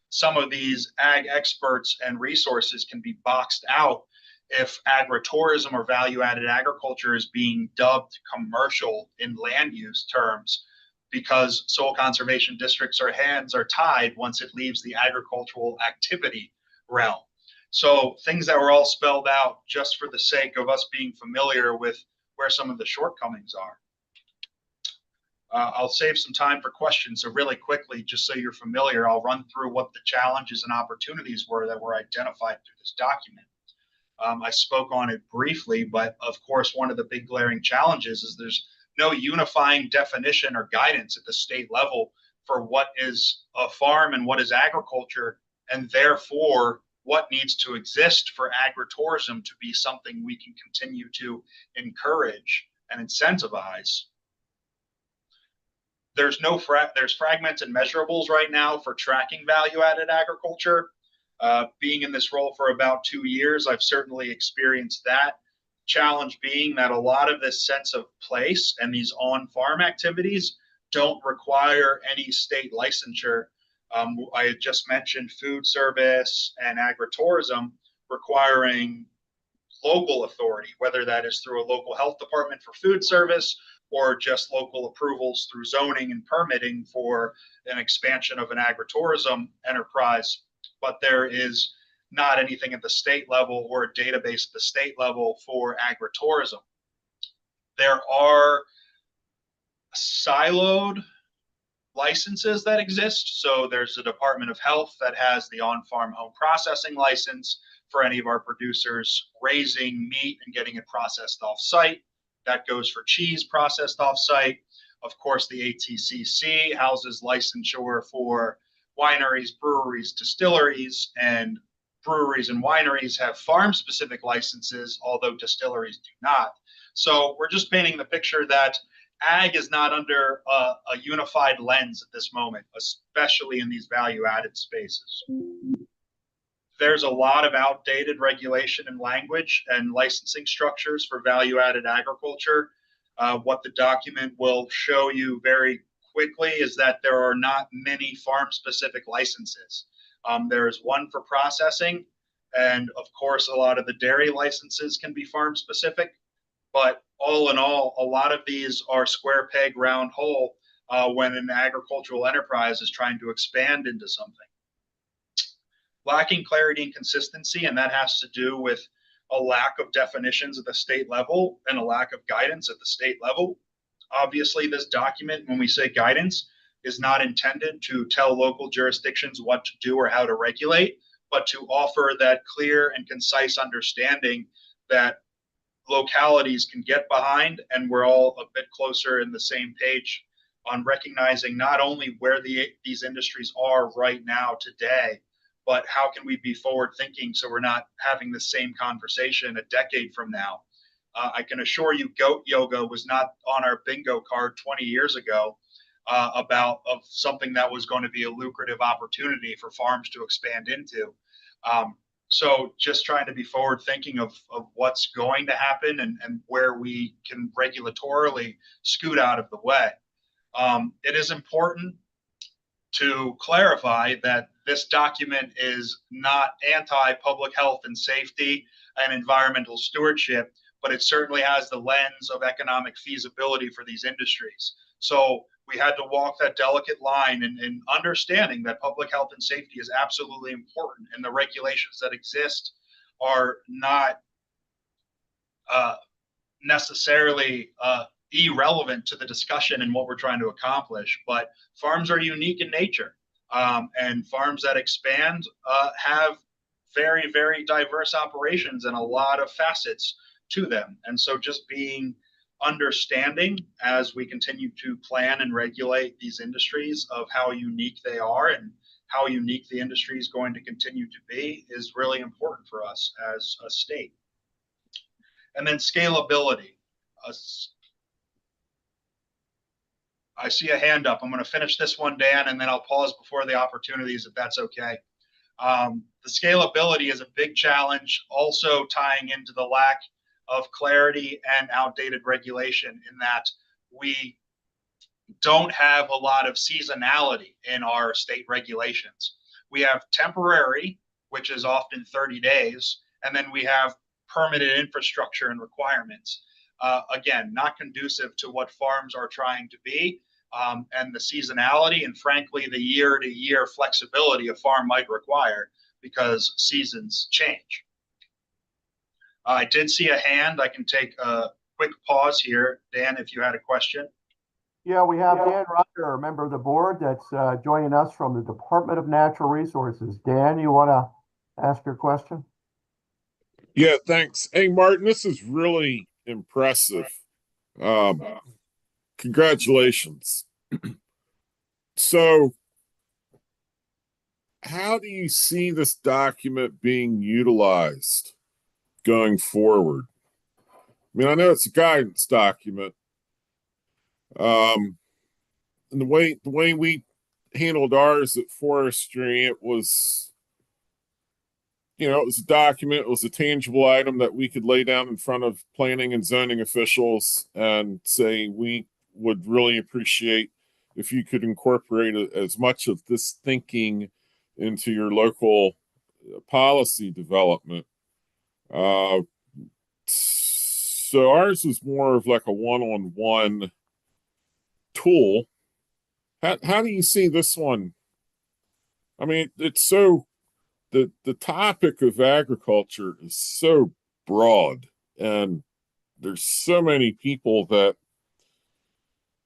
some of these ag experts and resources can be boxed out if agritourism or value-added agriculture is being dubbed commercial in land use terms, because soil conservation districts or hands are tied once it leaves the agricultural activity realm. So things that were all spelled out just for the sake of us being familiar with where some of the shortcomings are. I'll save some time for questions. So really quickly, just so you're familiar, I'll run through what the challenges and opportunities were that were identified through this document. I spoke on it briefly, but of course, one of the big glaring challenges is there's no unifying definition or guidance at the state level for what is a farm and what is agriculture, and therefore what needs to exist for agritourism to be something we can continue to encourage and incentivize. There's fragmented measurables right now for tracking value-added agriculture. Being in this role for about 2 years, I've certainly experienced that. Challenge being that a lot of this sense of place and these on-farm activities don't require any state licensure. I had just mentioned food service and agritourism requiring local authority, whether that is through a local health department for food service or just local approvals through zoning and permitting for an expansion of an agritourism enterprise. But there is not anything at the state level or a database at the state level for agritourism. There are siloed licenses that exist. So there's the Department of Health that has the on-farm home processing license for any of our producers raising meat and getting it processed off-site. That goes for cheese processed off-site. Of course, the ATCC houses licensure for wineries, breweries, distilleries, and breweries and wineries have farm-specific licenses, although distilleries do not. So we're just painting the picture that ag is not under a unified lens at this moment, especially in these value-added spaces. There's a lot of outdated regulation and language and licensing structures for value-added agriculture. What the document will show you very quickly is that there are not many farm-specific licenses. There is one for processing, and of course, a lot of the dairy licenses can be farm-specific. But all in all, a lot of these are square peg, round hole when an agricultural enterprise is trying to expand into something. Lacking clarity and consistency, and that has to do with a lack of definitions at the state level and a lack of guidance at the state level. Obviously, this document, when we say guidance, is not intended to tell local jurisdictions what to do or how to regulate, but to offer that clear and concise understanding that localities can get behind, and we're all a bit closer in the same page on recognizing not only where these industries are right now today, but how can we be forward thinking so we're not having the same conversation a decade from now. I can assure you goat yoga was not on our bingo card 20 years ago about something that was going to be a lucrative opportunity for farms to expand into. So just trying to be forward thinking of what's going to happen and where we can regulatorily scoot out of the way. It is important to clarify that this document is not anti-public health and safety and environmental stewardship, but it certainly has the lens of economic feasibility for these industries. So we had to walk that delicate line in understanding that public health and safety is absolutely important, and the regulations that exist are not necessarily irrelevant to the discussion and what we're trying to accomplish. But farms are unique in nature, and farms that expand have very, very diverse operations and a lot of facets to them. And so just being understanding as we continue to plan and regulate these industries of how unique they are and how unique the industry is going to continue to be is really important for us as a state. And then scalability. I see a hand up. I'm going to finish this one, Dan, and then I'll pause before the opportunities if that's okay. The scalability is a big challenge, also tying into the lack of clarity and outdated regulation in that we don't have a lot of seasonality in our state regulations. We have temporary, which is often 30 days, and then we have permanent infrastructure and requirements. Again, not conducive to what farms are trying to be, and the seasonality and frankly, the year-to-year flexibility a farm might require because seasons change. I did see a hand. I can take a quick pause here. Dan, if you had a question. Yeah, we have Dan Ryder, a member of the board that's joining us from the Department of Natural Resources. Dan, you want to ask your question? Yeah, thanks. Hey, Martin, this is really impressive. Congratulations. So, how do you see this document being utilized going forward? I mean, I know it's a guidance document. And the way we handled ours at forestry, it was, you know, it was a document, it was a tangible item that we could lay down in front of planning and zoning officials and say, we would really appreciate if you could incorporate as much of this thinking into your local policy development. So ours is more of like a one-on-one tool. How do you see this one? I mean, it's so the topic of agriculture is so broad, and there's so many people that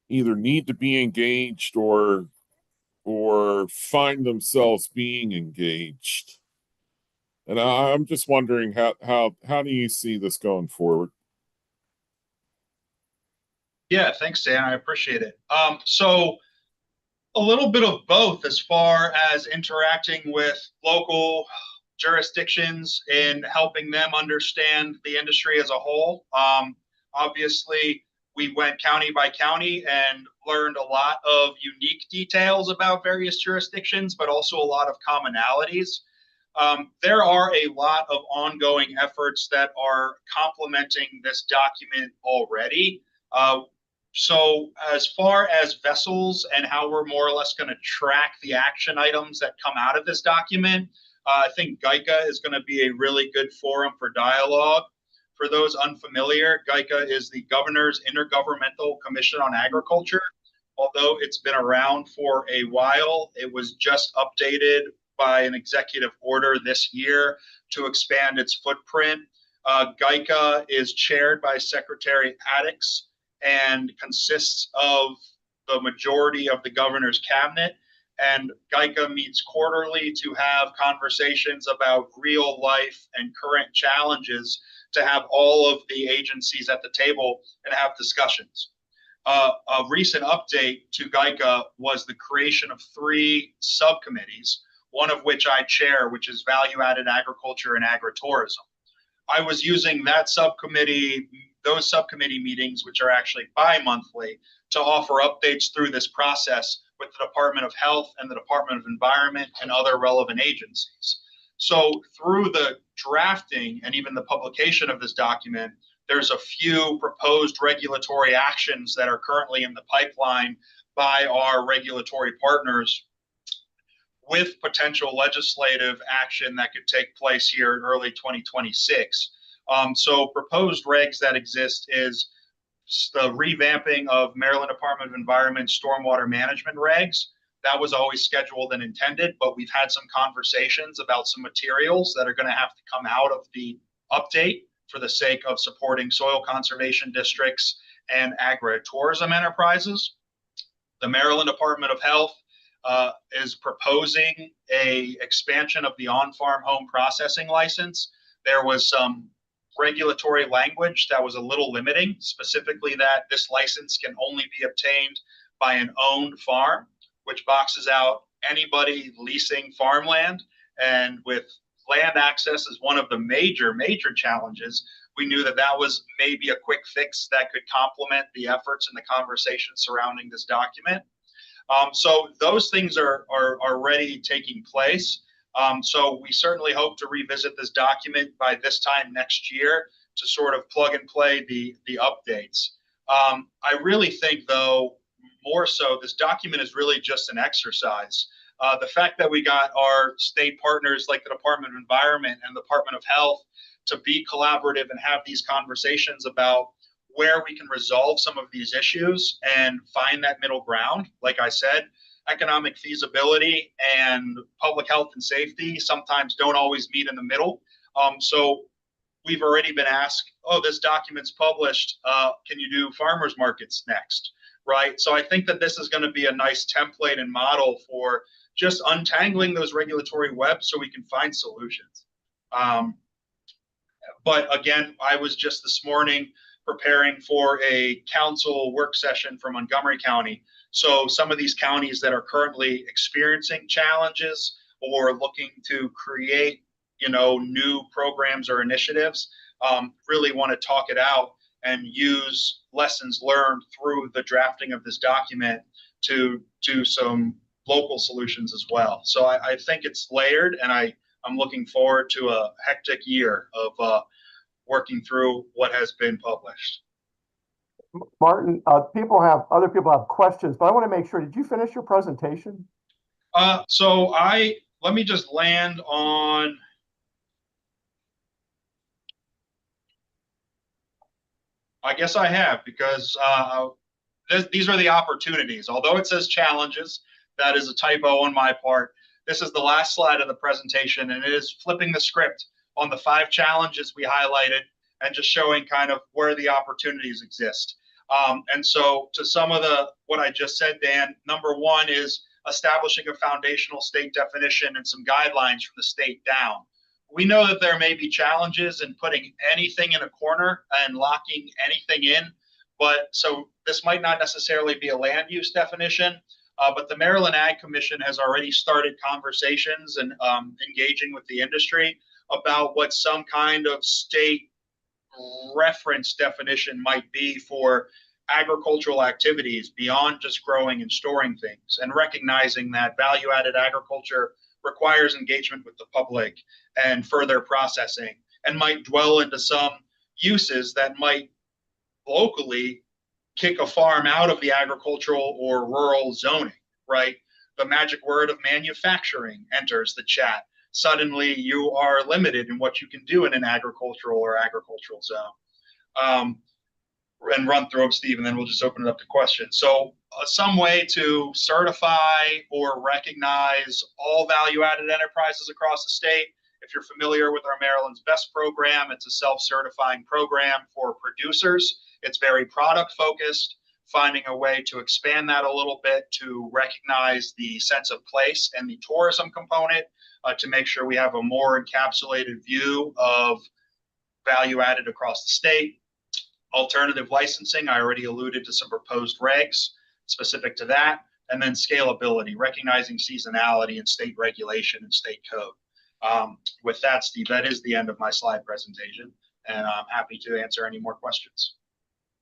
either need to be engaged or find themselves being engaged. And I'm just wondering how do you see this going forward? Yeah, thanks, Dan. I appreciate it. So a little bit of both as far as interacting with local jurisdictions and helping them understand the industry as a whole. Obviously, we went county by county and learned a lot of unique details about various jurisdictions, but also a lot of commonalities. There are a lot of ongoing efforts that are complementing this document already. So as far as vessels and how we're more or less going to track the action items that come out of this document, I think GICA is going to be a really good forum for dialogue. For those unfamiliar, GICA is the Governor's Intergovernmental Commission on Agriculture. Although it's been around for a while, it was just updated by an executive order this year to expand its footprint. GICA is chaired by Secretary Addix and consists of the majority of the governor's cabinet. And GICA meets quarterly to have conversations about real life and current challenges, to have all of the agencies at the table and have discussions. A recent update to GICA was the creation of 3 subcommittees, one of which I chair, which is value-added agriculture and agritourism. I was using that subcommittee, those subcommittee meetings, which are actually bi-monthly, to offer updates through this process with the Department of Health and the Department of Environment and other relevant agencies. So through the drafting and even the publication of this document, there's a few proposed regulatory actions that are currently in the pipeline by our regulatory partners, with potential legislative action that could take place here in early 2026. So proposed regs that exist is the revamping of Maryland Department of Environment stormwater management regs. That was always scheduled and intended, but we've had some conversations about some materials that are going to have to come out of the update for the sake of supporting soil conservation districts and agritourism enterprises. The Maryland Department of Health is proposing a expansion of the on-farm home processing license. There was some regulatory language that was a little limiting, specifically that this license can only be obtained by an owned farm, which boxes out anybody leasing farmland. And with land access as one of the major challenges, we knew that that was maybe a quick fix that could complement the efforts and the conversation surrounding this document. So those things are already taking place. So we certainly hope to revisit this document by this time next year to sort of plug and play the updates. I really think, though, more so, this document is really just an exercise. The fact that we got our state partners like the Department of Environment and the Department of Health to be collaborative and have these conversations about where we can resolve some of these issues and find that middle ground. Like I said, economic feasibility and public health and safety sometimes don't always meet in the middle. So we've already been asked, oh, this document's published. Can you do farmers markets next? Right. So I think that this is going to be a nice template and model for just untangling those regulatory webs so we can find solutions. But again, I was just this morning preparing for a council work session for Montgomery County. So some of these counties that are currently experiencing challenges or looking to create, new programs or initiatives, really want to talk it out and use lessons learned through the drafting of this document to do some local solutions as well. So I think it's layered, and I'm looking forward to a hectic year of working through what has been published. Martin, other people have questions, but I want to make sure, did you finish your presentation? So let me just land on, I guess I have, because these are the opportunities. Although it says challenges, that is a typo on my part. This is the last slide of the presentation, and it is flipping the script on the 5 challenges we highlighted and just showing kind of where the opportunities exist. And so to some of what I just said, Dan, number 1 is establishing a foundational state definition and some guidelines from the state down. We know that there may be challenges in putting anything in a corner and locking anything in, but so this might not necessarily be a land use definition, but the Maryland Ag Commission has already started conversations and engaging with the industry about what some kind of state reference definition might be for agricultural activities beyond just growing and storing things, and recognizing that value-added agriculture requires engagement with the public and further processing, and might dwell into some uses that might locally kick a farm out of the agricultural or rural zoning, right? The magic word of manufacturing enters the chat. Suddenly you are limited in what you can do in an agricultural or agricultural zone. And run through them, Steve, and then we'll just open it up to questions. So some way to certify or recognize all value-added enterprises across the state. If you're familiar with our Maryland's Best program, it's a self-certifying program for producers. It's very product-focused, finding a way to expand that a little bit to recognize the sense of place and the tourism component to make sure we have a more encapsulated view of value added across the state. Alternative licensing, I already alluded to some proposed regs specific to that. And then scalability, recognizing seasonality in state regulation and state code. With that, Steve, that is the end of my slide presentation, and I'm happy to answer any more questions.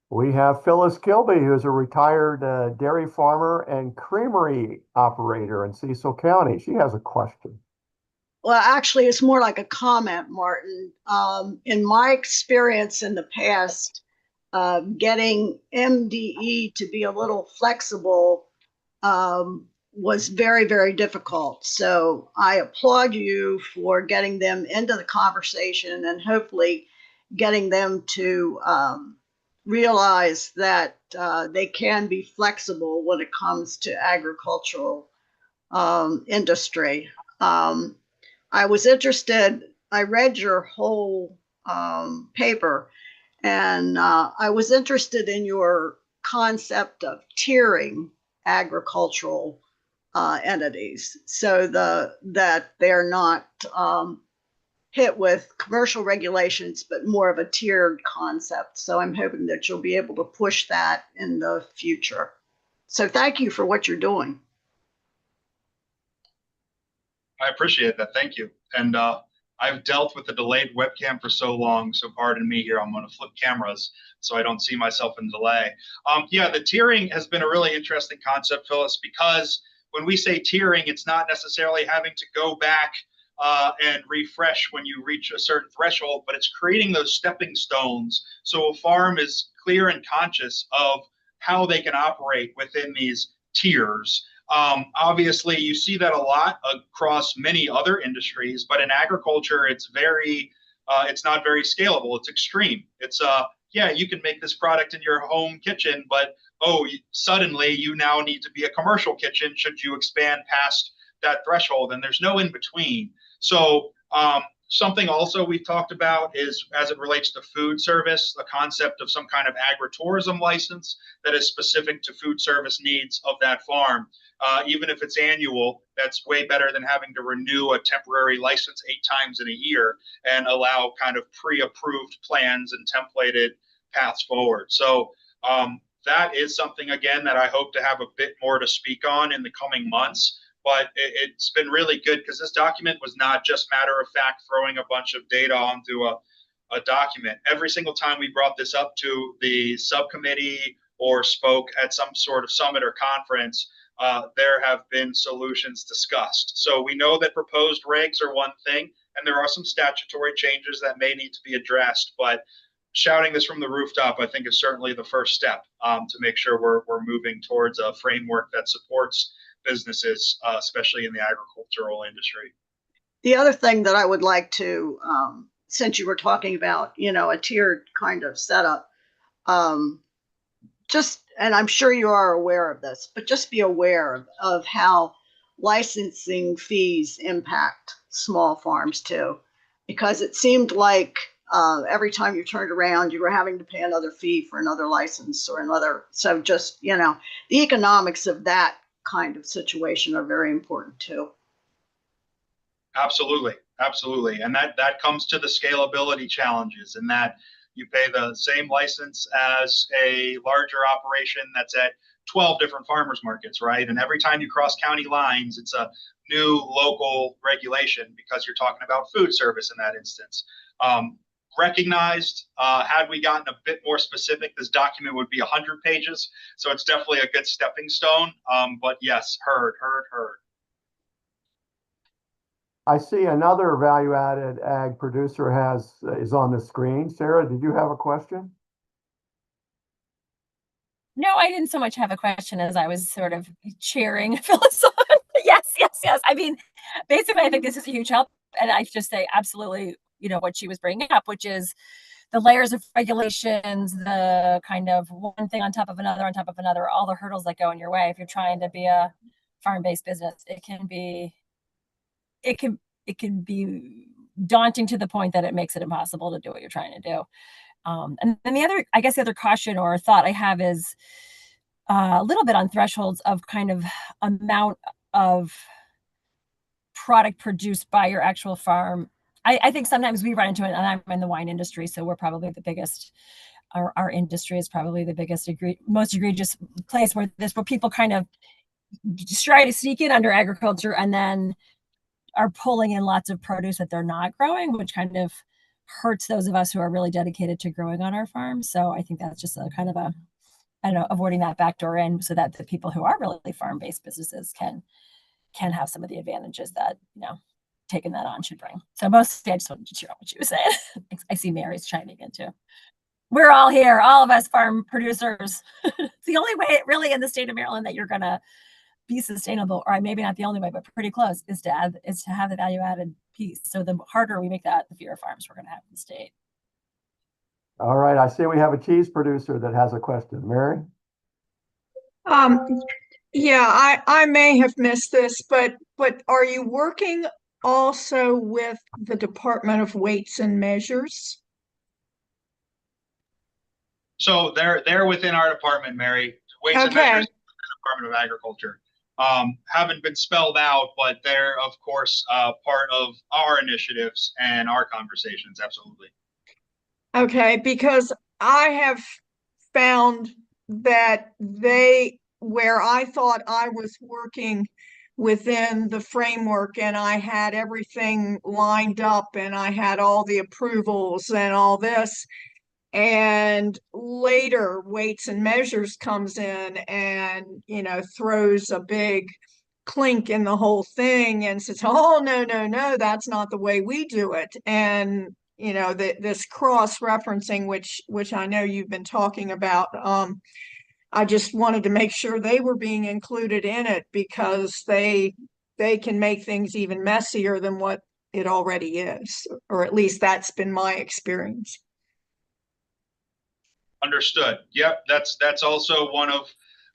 We have Phyllis Kilby, who's a retired dairy farmer and creamery operator in Cecil County. She has a question. Well, actually, it's more like a comment, Martin. In my experience in the past, getting MDE to be a little flexible was very, very difficult. So I applaud you for getting them into the conversation and hopefully getting them to realize that they can be flexible when it comes to agricultural industry. I was interested, I read your whole paper, and I was interested in your concept of tiering agricultural entities so that they're not hit with commercial regulations, but more of a tiered concept. So I'm hoping that you'll be able to push that in the future. So thank you for what you're doing. I appreciate that. Thank you. And I I've dealt with the delayed webcam for so long, so pardon me here. I'm going to flip cameras so I don't see myself in delay. Yeah, the tiering has been a really interesting concept, Phyllis, because when we say tiering, it's not necessarily having to go back and refresh when you reach a certain threshold, but it's creating those stepping stones so a farm is clear and conscious of how they can operate within these tiers. Obviously, you see that a lot across many other industries, but in agriculture, it's not very scalable. It's extreme. It's yeah, you can make this product in your home kitchen, but suddenly you now need to be a commercial kitchen should you expand past that threshold, and there's no in between. So something also we've talked about is, as it relates to food service, the concept of some kind of agritourism license that is specific to food service needs of that farm. Even if it's annual, that's way better than having to renew a temporary license 8 times in a year and allow kind of pre-approved plans and templated paths forward. So that is something, again, that I hope to have a bit more to speak on in the coming months. But it's been really good because this document was not just matter of fact throwing a bunch of data onto a document. Every single time we brought this up to the subcommittee or spoke at some sort of summit or conference, there have been solutions discussed. So we know that proposed regs are one thing, and there are some statutory changes that may need to be addressed. But shouting this from the rooftop, I think, is certainly the first step to make sure we're moving towards a framework that supports businesses, especially in the agricultural industry. The other thing that I would like to, since you were talking about, a tiered kind of setup, and I'm sure you are aware of this, but just be aware of how licensing fees impact small farms too, because it seemed like every time you turned around, you were having to pay another fee for another license or another. So just, the economics of that kind of situation are very important too. Absolutely. And that comes to the scalability challenges, and that you pay the same license as a larger operation that's at 12 different farmers markets, right? And every time you cross county lines, it's a new local regulation because you're talking about food service in that instance. Recognized, had we gotten a bit more specific, this document would be 100 pages. So it's definitely a good stepping stone. But yes, heard. I see another value-added ag producer is on the screen. Sarah, did you have a question? No, I didn't so much have a question as I was sort of cheering Phyllis on. Yes. I mean, basically, I think this is a huge help. And I just say absolutely, what she was bringing up, which is the layers of regulations, the kind of one thing on top of another, all the hurdles that go in your way. If you're trying to be a farm-based business, it can be daunting to the point that it makes it impossible to do what you're trying to do. And then the other caution or thought I have is a little bit on thresholds of kind of amount of product produced by your actual farm. I think sometimes we run into it, and I'm in the wine industry, so we're probably the biggest. Our industry is probably the biggest, most egregious place where people kind of try to sneak in under agriculture and then are pulling in lots of produce that they're not growing, which kind of hurts those of us who are really dedicated to growing on our farms. So I think that's just a kind of avoiding that backdoor in so that the people who are really farm-based businesses can have some of the advantages that, taking that on should bring. So mostly I just wanted to cheer on what you were saying. I see Mary's chiming in too. We're all here, all of us farm producers. It's the only way really in the state of Maryland that you're going to be sustainable, or maybe not the only way, but pretty close, is to have the value added piece. So the harder we make that, the fewer farms we're going to have in the state. All right, I see we have a cheese producer that has a question. Mary? Yeah, I may have missed this, but are you working also with the Department of Weights and Measures? So they're within our department, Mary. Weights and Measures, Department of Agriculture. Haven't been spelled out, but they're of course part of our initiatives and our conversations. Absolutely. Okay, because I have found that where I thought I was working within the framework, and I had everything lined up and I had all the approvals and all this. And later Weights and Measures comes in and, throws a big clink in the whole thing and says, oh, no, no, no, that's not the way we do it. And, this cross-referencing, which I know you've been talking about, I just wanted to make sure they were being included in it because they can make things even messier than what it already is, or at least that's been my experience. Understood. Yep, that's also one of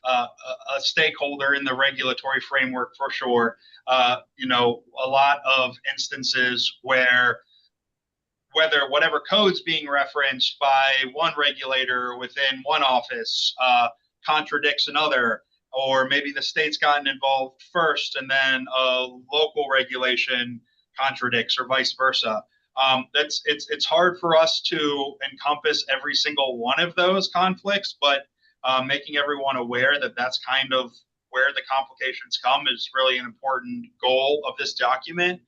a stakeholder in the regulatory framework for sure. A lot of instances where whatever code's being referenced by one regulator within one office contradicts another, or maybe the state's gotten involved first and then a local regulation contradicts, or vice versa. It's hard for us to encompass every single one of those conflicts, but making everyone aware that that's kind of where the complications come is really an important goal of this document.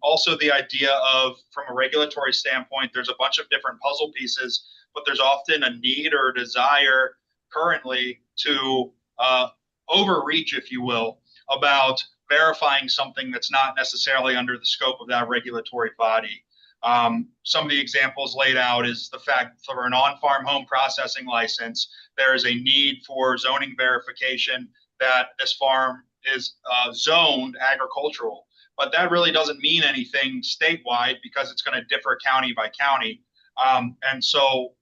Also, the idea of, from a regulatory standpoint, there's a bunch of different puzzle pieces, but there's often a need or a desire currently to overreach, if you will, about verifying something that's not necessarily under the scope of that regulatory body. Some of the examples laid out is the fact for an on-farm home processing license, there is a need for zoning verification that this farm is zoned agricultural. But that really doesn't mean anything statewide because it's going to differ county by county. And so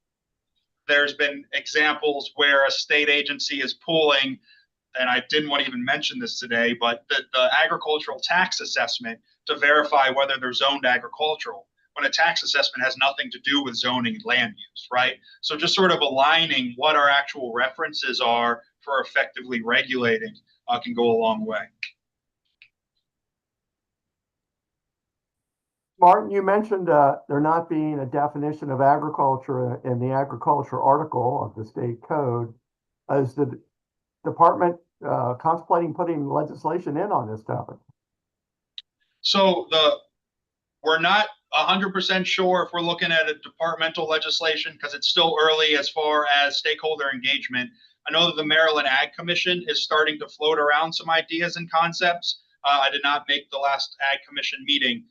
there's been examples where a state agency is pulling, and I didn't want to even mention this today, but the agricultural tax assessment to verify whether they're zoned agricultural, when a tax assessment has nothing to do with zoning and land use, right? So just sort of aligning what our actual references are for effectively regulating can go a long way. Martin, you mentioned there not being a definition of agriculture in the agriculture article of the state code. Is the department contemplating putting legislation in on this topic? So we're not 100% sure if we're looking at a departmental legislation because it's still early as far as stakeholder engagement. I know that the Maryland Ag Commission is starting to float around some ideas and concepts. I did not make the last Ag Commission meeting,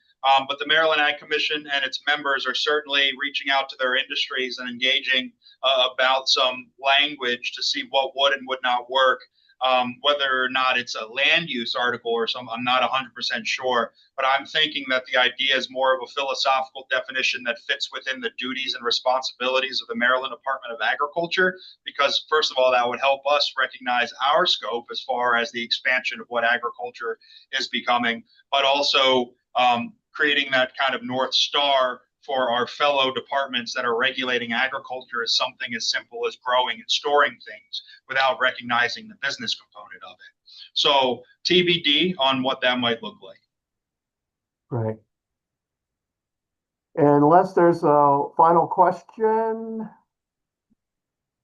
but the Maryland Ag Commission and its members are certainly reaching out to their industries and engaging about some language to see what would and would not work. Whether or not it's a land use article or something, I'm not 100% sure, but I'm thinking that the idea is more of a philosophical definition that fits within the duties and responsibilities of the Maryland Department of Agriculture, because first of all, that would help us recognize our scope as far as the expansion of what agriculture is becoming, but also creating that kind of North Star for our fellow departments that are regulating agriculture as something as simple as growing and storing things without recognizing the business component of it. So TBD on what that might look like. Great. Unless there's a final question,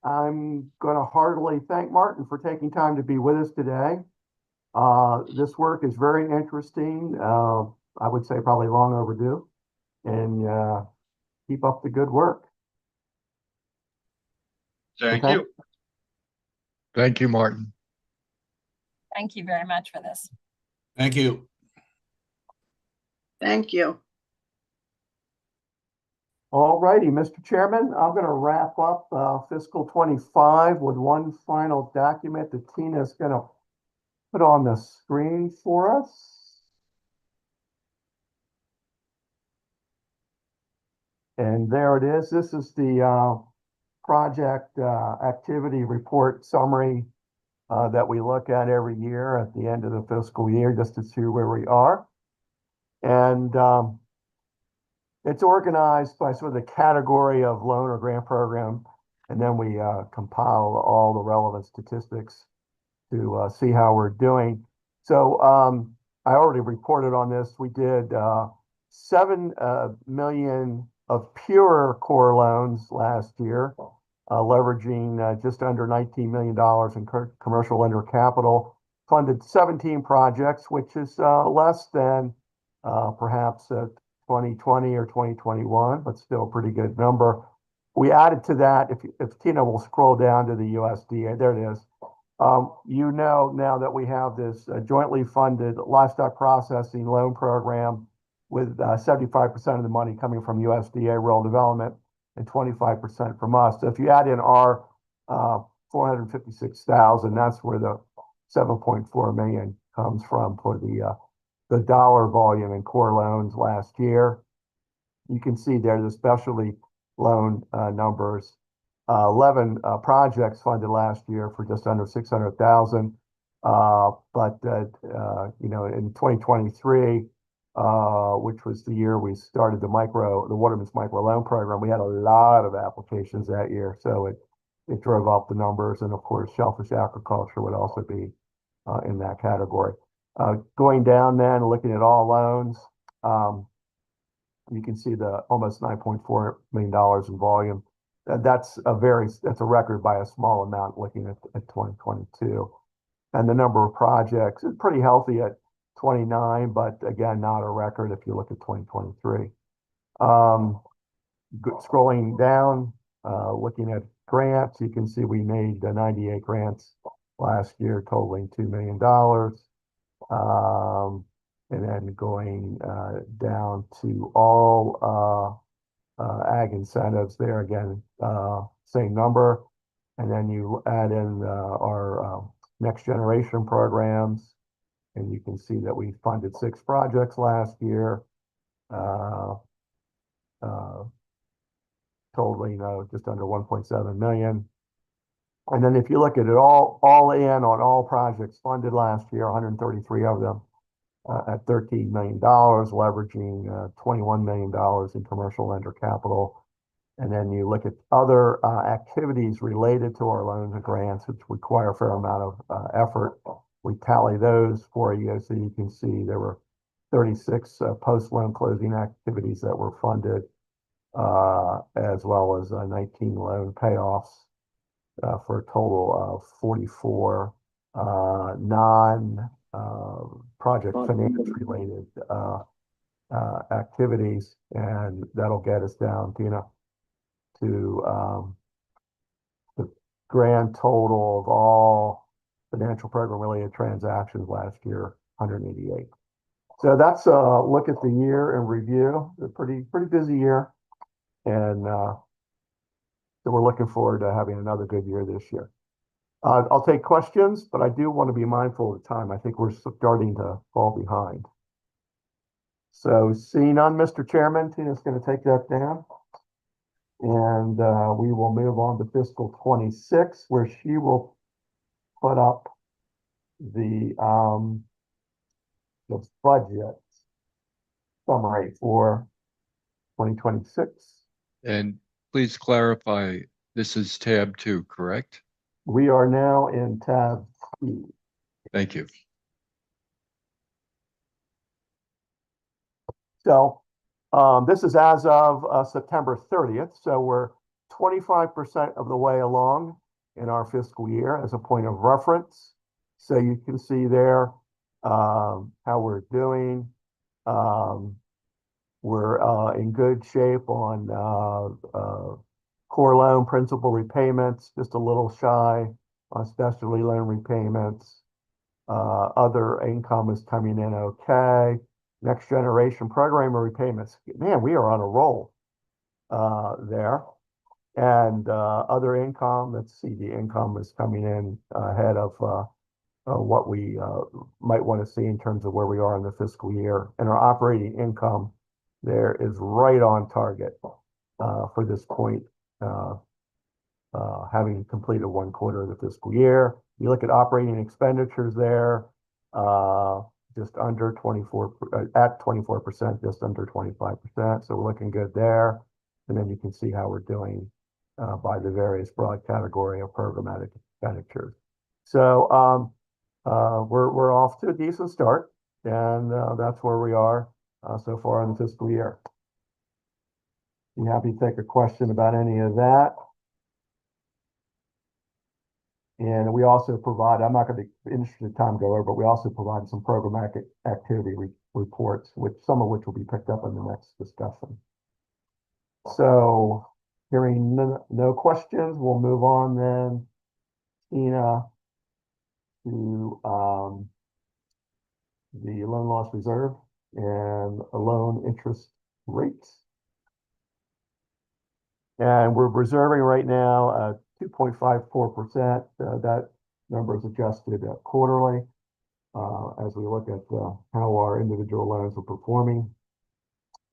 I'm going to heartily thank Martin for taking time to be with us today. This work is very interesting. I would say probably long overdue. And keep up the good work. Thank you. Thank you, Martin. Thank you very much for this. Thank you. Thank you. All righty, Mr. Chairman, I'm going to wrap up fiscal 25 with one final document that Tina's going to put on the screen for us. And there it is. This is the project activity report summary that we look at every year at the end of the fiscal year, just to see where we are. And it's organized by sort of the category of loan or grant program. And then we compile all the relevant statistics to see how we're doing. So I already reported on this. We did 7 million of pure core loans last year, leveraging just under $19 million in commercial lender capital. funded 17 projects, which is less than perhaps 2020 or 2021, but still a pretty good number. We added to that, if Tina will scroll down to the USDA, there it is. You know now that we have this jointly funded livestock processing loan program with 75% of the money coming from USDA Rural Development and 25% from us. So if you add in our 456,000, that's where the 7.4 million comes from for the dollar volume in core loans last year. You can see there the specialty loan numbers. 11 projects funded last year for just under 600,000. But you know, in 2023, which was the year we started the Waterman's micro loan program, we had a lot of applications that year, so it drove up the numbers. And of course, shellfish aquaculture would also be in that category. Going down then, looking at all loans, you can see the almost $9.4 million in volume. That's a record by a small amount looking at 2022. And the number of projects is pretty healthy at 29, but again, not a record if you look at 2023. Scrolling down, looking at grants, you can see we made 98 grants last year, totaling $2 million. And then going down to all ag incentives there again, same number. And then you add in our next generation programs, and you can see that we funded 6 projects last year, totaling just under 1.7 million. And then if you look at it all in on all projects funded last year, 133 of them at $13 million, leveraging $21 million in commercial lender capital. And then you look at other activities related to our loans and grants, which require a fair amount of effort. We tally those for you, so you can see there were 36 post-loan closing activities that were funded, as well as 19 loan payoffs for a total of 44 non-project finance related activities, and that'll get us down, Tina, to the grand total of all financial program related transactions last year, 188. So that's a look at the year in review. A pretty busy year, and so we're looking forward to having another good year this year. I'll take questions, but I do want to be mindful of the time. I think we're starting to fall behind. So seeing none, Mr. Chairman, Tina's going to take that down. And we will move on to fiscal 26, where she will put up the budget summary for 2026. And please clarify, this is tab 2, correct? We are now in tab 2. Thank you. So this is as of September 30th. So we're 25% of the way along in our fiscal year as a point of reference. So you can see there how we're doing. We're in good shape on core loan principal repayments, just a little shy on specialty loan repayments. Other income is coming in okay. Next generation program repayments, man, we are on a roll there. And other income, let's see, the income is coming in ahead of what we might want to see in terms of where we are in the fiscal year. And our operating income there is right on target for this point, having completed 1 quarter of the fiscal year. You look at operating expenditures there, just under 24, at 24%, just under 25%. So we're looking good there. And then you can see how we're doing by the various broad category of programmatic expenditures. So we're off to a decent start, and that's where we are so far in the fiscal year. I'm happy to take a question about any of that. And we also provide, I'm not going to be interested in time to go over, but we also provide some programmatic activity reports, which some of which will be picked up in the next discussion. So hearing no questions, we'll move on then, Tina, to the loan loss reserve and loan interest rates. And we're reserving right now 2.54%. That number is adjusted quarterly as we look at how our individual loans are performing.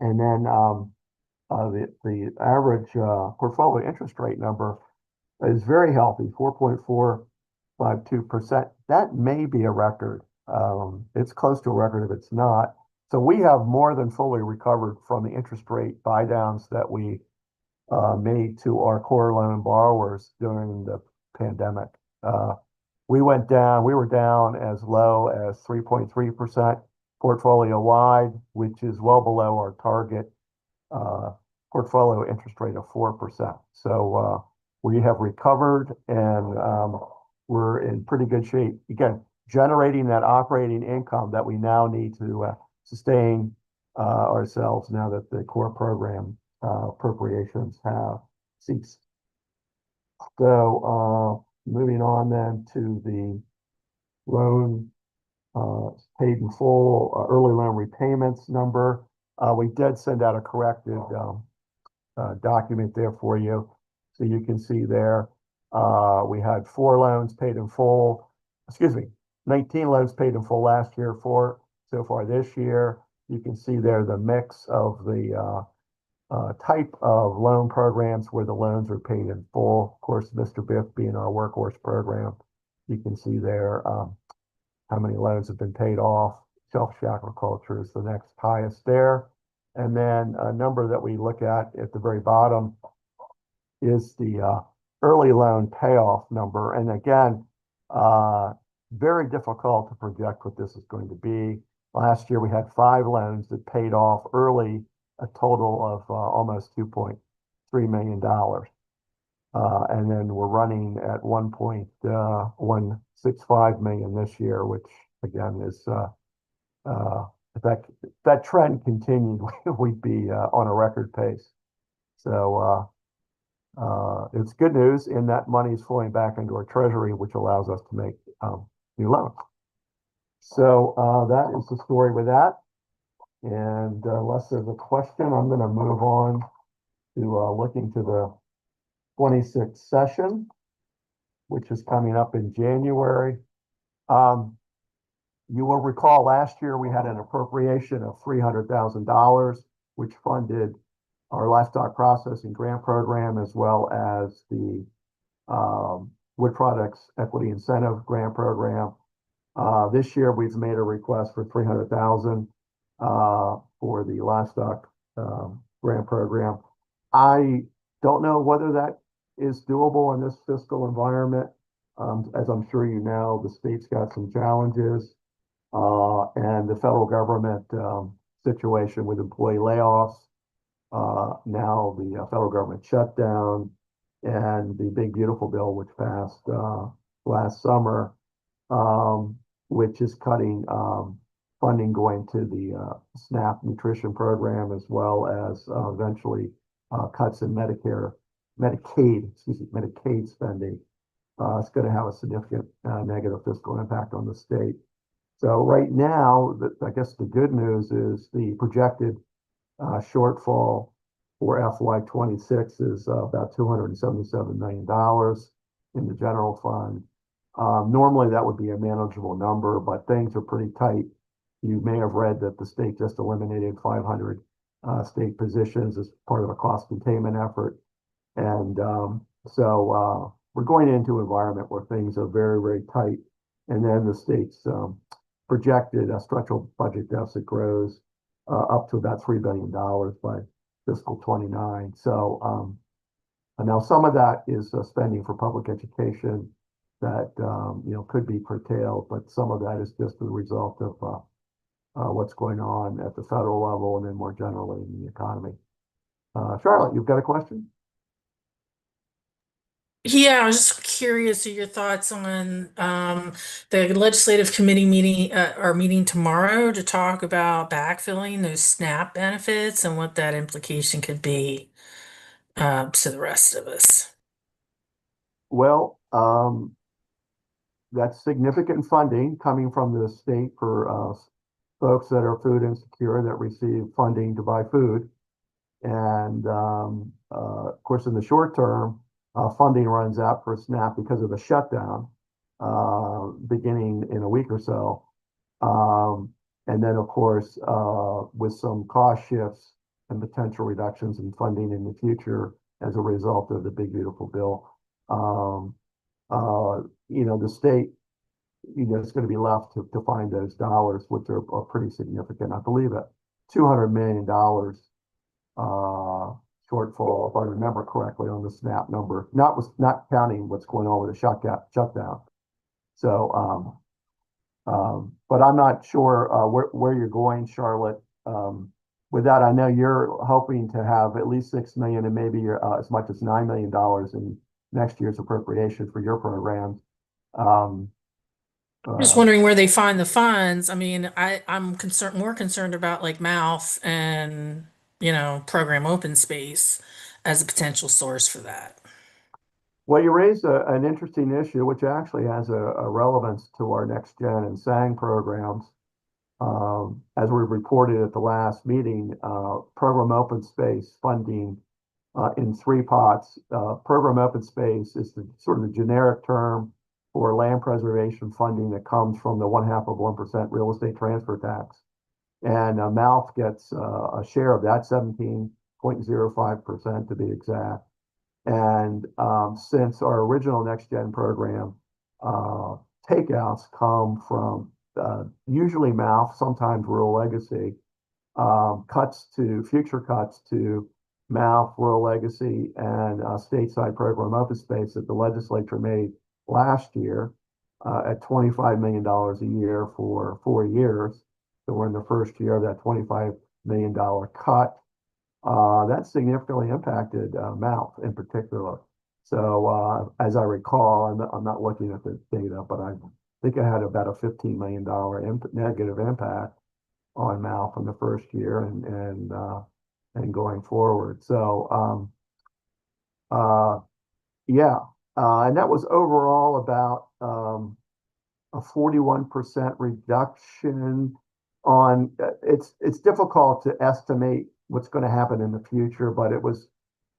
And then the average portfolio interest rate number is very healthy, 4.452%. That may be a record. It's close to a record if it's not. So we have more than fully recovered from the interest rate buy downs that we made to our core loan borrowers during the pandemic. We were down as low as 3.3% portfolio wide, which is well below our target portfolio interest rate of 4%. So we have recovered and we're in pretty good shape. Again, generating that operating income that we now need to sustain ourselves now that the core program appropriations have ceased. So moving on then to the loan paid in full early loan repayments number. We did send out a corrected document there for you. So you can see there, we had 4 loans paid in full, 19 loans paid in full last year, 4 so far this year. You can see there the mix of the type of loan programs where the loans are paid in full. Of course, Mr. Biff being our workhorse program, you can see there how many loans have been paid off. Shellfish aquaculture is the next highest there. And then a number that we look at the very bottom is the early loan payoff number. And again, very difficult to project what this is going to be. Last year, we had 5 loans that paid off early, a total of almost $2.3 million. And then we're running at 1.165 million this year, which again is, if that trend continued, we'd be on a record pace. So it's good news in that money is flowing back into our treasury, which allows us to make new loans. So that is the story with that. And unless there's a question, I'm going to move on to looking to the 26th session, which is coming up in January. You will recall last year we had an appropriation of $300,000, which funded our livestock processing grant program as well as the wood products equity incentive grant program. This year we've made a request for $300,000 for the livestock grant program. I don't know whether that is doable in this fiscal environment. As I'm sure you know, the state's got some challenges, and the federal government situation with employee layoffs. Now the federal government shutdown and the Big Beautiful Bill, which passed last summer, which is cutting funding going to the SNAP nutrition program, as well as eventually cuts in Medicaid spending. It's going to have a significant negative fiscal impact on the state. So right now, I guess the good news is the projected shortfall for FY26 is about $277 million in the general fund. Normally that would be a manageable number, but things are pretty tight. You may have read that the state just eliminated 500 state positions as part of a cost containment effort. And so we're going into an environment where things are very, very tight. And then the state's projected structural budget deficit grows up to about $3 billion by fiscal 29. So now some of that is spending for public education that could be curtailed, but some of that is just the result of what's going on at the federal level and then more generally in the economy. Charlotte, you've got a question? Yeah, I was just curious of your thoughts on the legislative committee meeting, our meeting tomorrow to talk about backfilling those SNAP benefits and what that implication could be to the rest of us. Well, that's significant funding coming from the state for folks that are food insecure that receive funding to buy food. And of course, in the short term, funding runs out for SNAP because of the shutdown beginning in a week or so. And then, of course, with some cost shifts and potential reductions in funding in the future as a result of the big, beautiful bill. The state, it's going to be left to find those dollars, which are pretty significant. I believe it, $200 million shortfall, if I remember correctly, on the SNAP number, not counting what's going on with the shutdown. So, but I'm not sure where you're going, Charlotte. With that, I know you're hoping to have at least $6 million and maybe as much as $9 million in next year's appropriation for your programs. Just wondering where they find the funds. I mean, I'm more concerned about like mouth and, program open space as a potential source for that. Well, you raised an interesting issue, which actually has a relevance to our next gen and SANG programs. As we reported at the last meeting, program open space funding in three pots. Program open space is the sort of the generic term for land preservation funding that comes from the 0.5% real estate transfer tax. And MALF gets a share of that, 17.05% to be exact. And since our original Next Gen program, takeouts come from usually MALF, sometimes Rural Legacy, future cuts to MALF, Rural Legacy, and stateside program open space that the legislature made last year at $25 million a year for 4 years. So we're in the first year of that $25 million cut. That significantly impacted MALF in particular. So as I recall, I'm not looking at the data, but I think it had about a $15 million negative impact on MALF in the first year and going forward. So yeah, and that was overall about a 41% reduction on. It's difficult to estimate what's going to happen in the future, but it was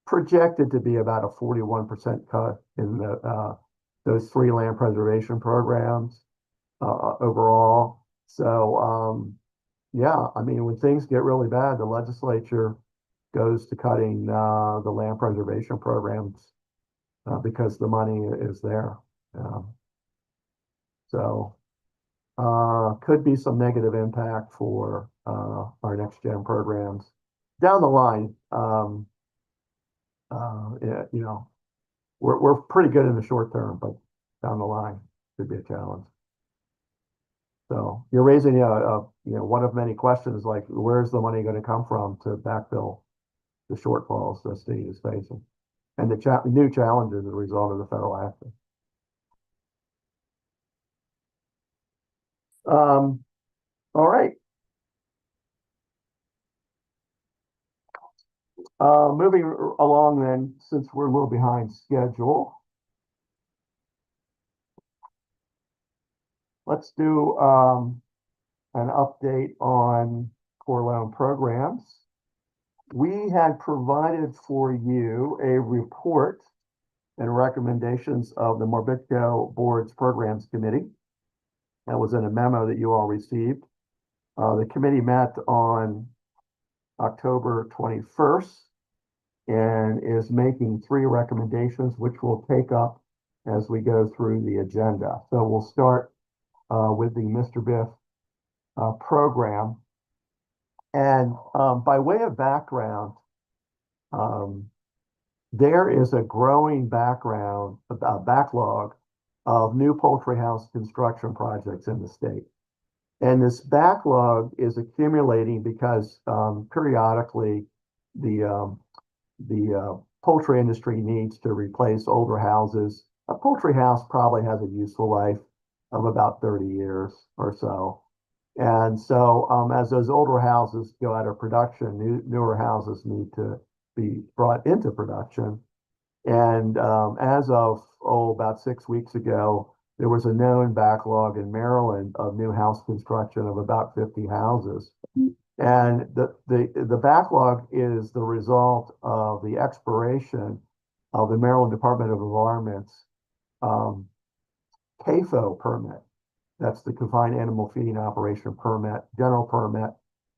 projected to be about a 41% cut in those three land preservation programs overall. So yeah, I mean, when things get really bad, the legislature goes to cutting the land preservation programs because the money is there. So could be some negative impact for our next gen programs down the line. Yeah, we're pretty good in the short term, but down the line could be a challenge. So you're raising one of many questions, like where's the money going to come from to backfill the shortfalls the state is facing and the new challenges as a result of the federal action. All right. Moving along then, since we're a little behind schedule, let's do an update on core loan programs. We had provided for you a report and recommendations of the MARBIDCO Board's Programs Committee. That was in a memo that you all received. The committee met on October 21st and is making 3 recommendations, which we'll take up as we go through the agenda. So we'll start with the Mr. Biff program. And by way of background, there is a growing backlog of new poultry house construction projects in the state. And this backlog is accumulating because periodically the poultry industry needs to replace older houses. A poultry house probably has a useful life of about 30 years or so. And so as those older houses go out of production, newer houses need to be brought into production. And as of, about 6 weeks ago, there was a known backlog in Maryland of new house construction of about 50 houses. And the backlog is the result of the expiration of the Maryland Department of Environment's CAFO permit. That's the Confined Animal Feeding Operation permit, general permit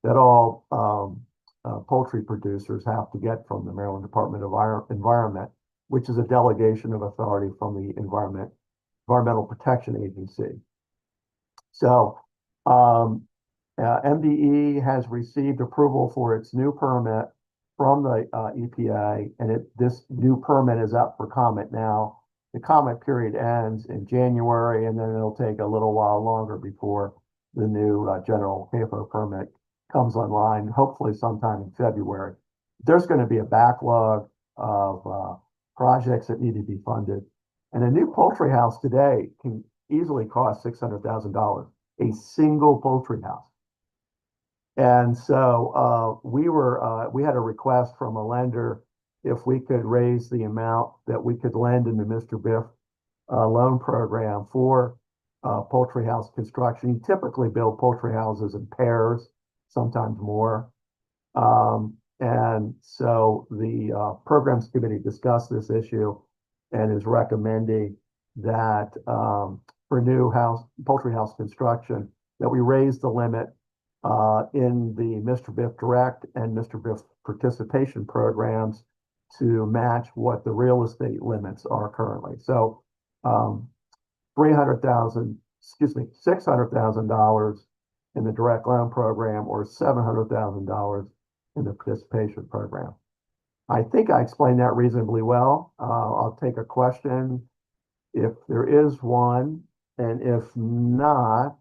that all poultry producers have to get from the Maryland Department of Environment, which is a delegation of authority from the Environmental Protection Agency. So MDE has received approval for its new permit from the EPA, and this new permit is up for comment now. The comment period ends in January, and then it'll take a little while longer before the new general CAFO permit comes online, hopefully sometime in February. There's going to be a backlog of projects that need to be funded. And a new poultry house today can easily cost $600,000, a single poultry house. And so we had a request from a lender if we could raise the amount that we could lend in the Mr. Biff loan program for poultry house construction. You typically build poultry houses in pairs, sometimes more. And so the programs committee discussed this issue and is recommending that for new poultry house construction, that we raise the limit in the Mr. Biff Direct and Mr. Biff participation programs to match what the real estate limits are currently. So $600,000 in the direct loan program or $700,000 in the participation program. I think I explained that reasonably well. I'll take a question if there is one, and if not,